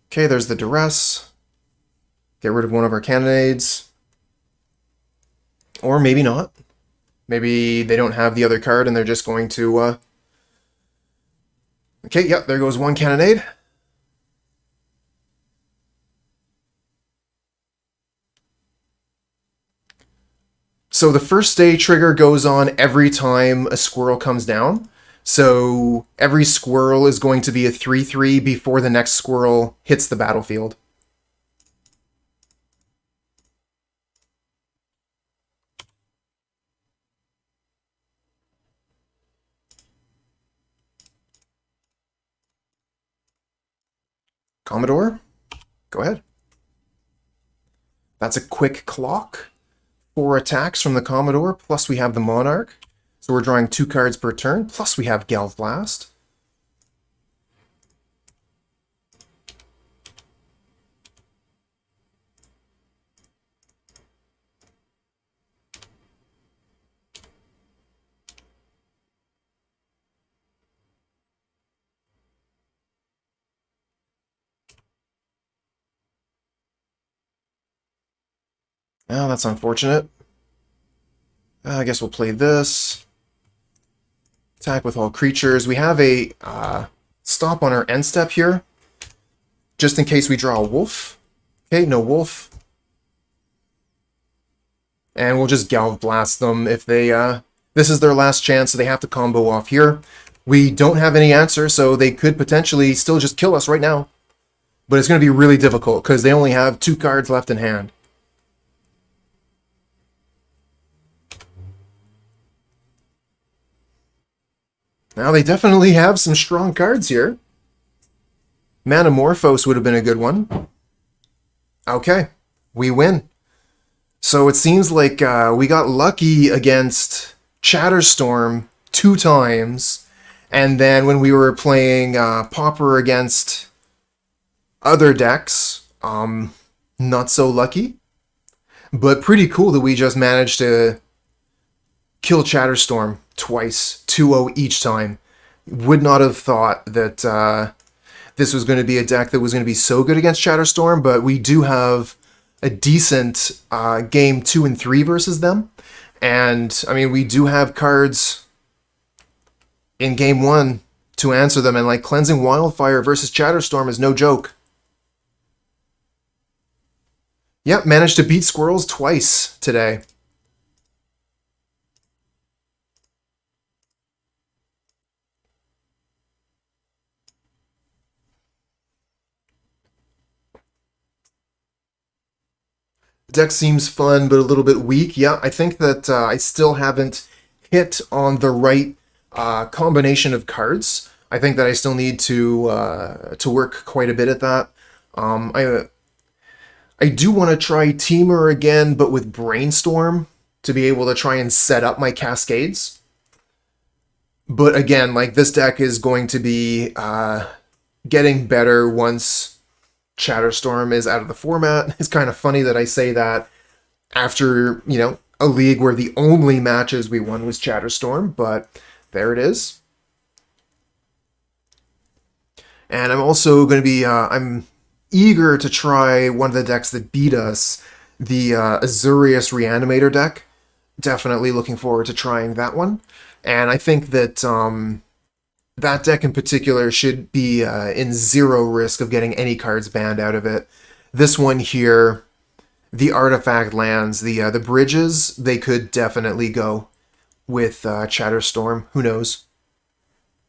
Okay, there's the Duress. Get rid of one of our Cannonades. Or maybe not. Maybe they don't have the other card and they're just going to... Okay, yep, there goes one Cannonade. So the first day trigger goes on every time a squirrel comes down. So every squirrel is going to be a 3/3 before the next squirrel hits the battlefield. Commodore, go ahead. That's a quick clock. 4 attacks from the Commodore, plus we have the Monarch. So we're drawing 2 cards per turn, plus we have Galvanic Blast. Oh, that's unfortunate. I guess we'll play this. Attack with all creatures. We have a stop on our end step here, just in case we draw a wolf. Okay, no wolf. And we'll just Galv Blast them if they... this is their last chance, so they have to combo off here. We don't have any answer, so they could potentially still just kill us right now. But it's going to be really difficult, because they only have 2 cards left in hand. Now, they definitely have some strong cards here. Manamorphose would have been a good one. Okay, we win. So it seems like we got lucky against Chatterstorm 2 times, and then when we were playing Pauper against other decks, not so lucky. But pretty cool that we just managed to kill Chatterstorm twice, 2-0 each time. Would not have thought that this was going to be a deck that was going to be so good against Chatterstorm, but we do have a decent game 2 and 3 versus them. And, I mean, we do have cards in game 1 to answer them, and like Cleansing Wildfire versus Chatterstorm is no joke. Yep, managed to beat Squirrels twice today. Deck seems fun, but a little bit weak. Yeah, I think that I still haven't hit on the right combination of cards. I think that I still need to work quite a bit at that. I do want to try Temur again, but with Brainstorm to be able to try and set up my Cascades. But again, like, this deck is going to be getting better once Chatterstorm is out of the format. It's kind of funny that I say that after, you know, a league where the only matches we won was Chatterstorm, but there it is. And I'm also going to be, I'm eager to try one of the decks that beat us, the Azorius Reanimator deck. Definitely looking forward to trying that one. And I think that that deck in particular should be in 0 risk of getting any cards banned out of it. This one here, the artifact lands, the bridges, they could definitely go with Chatterstorm. Who knows?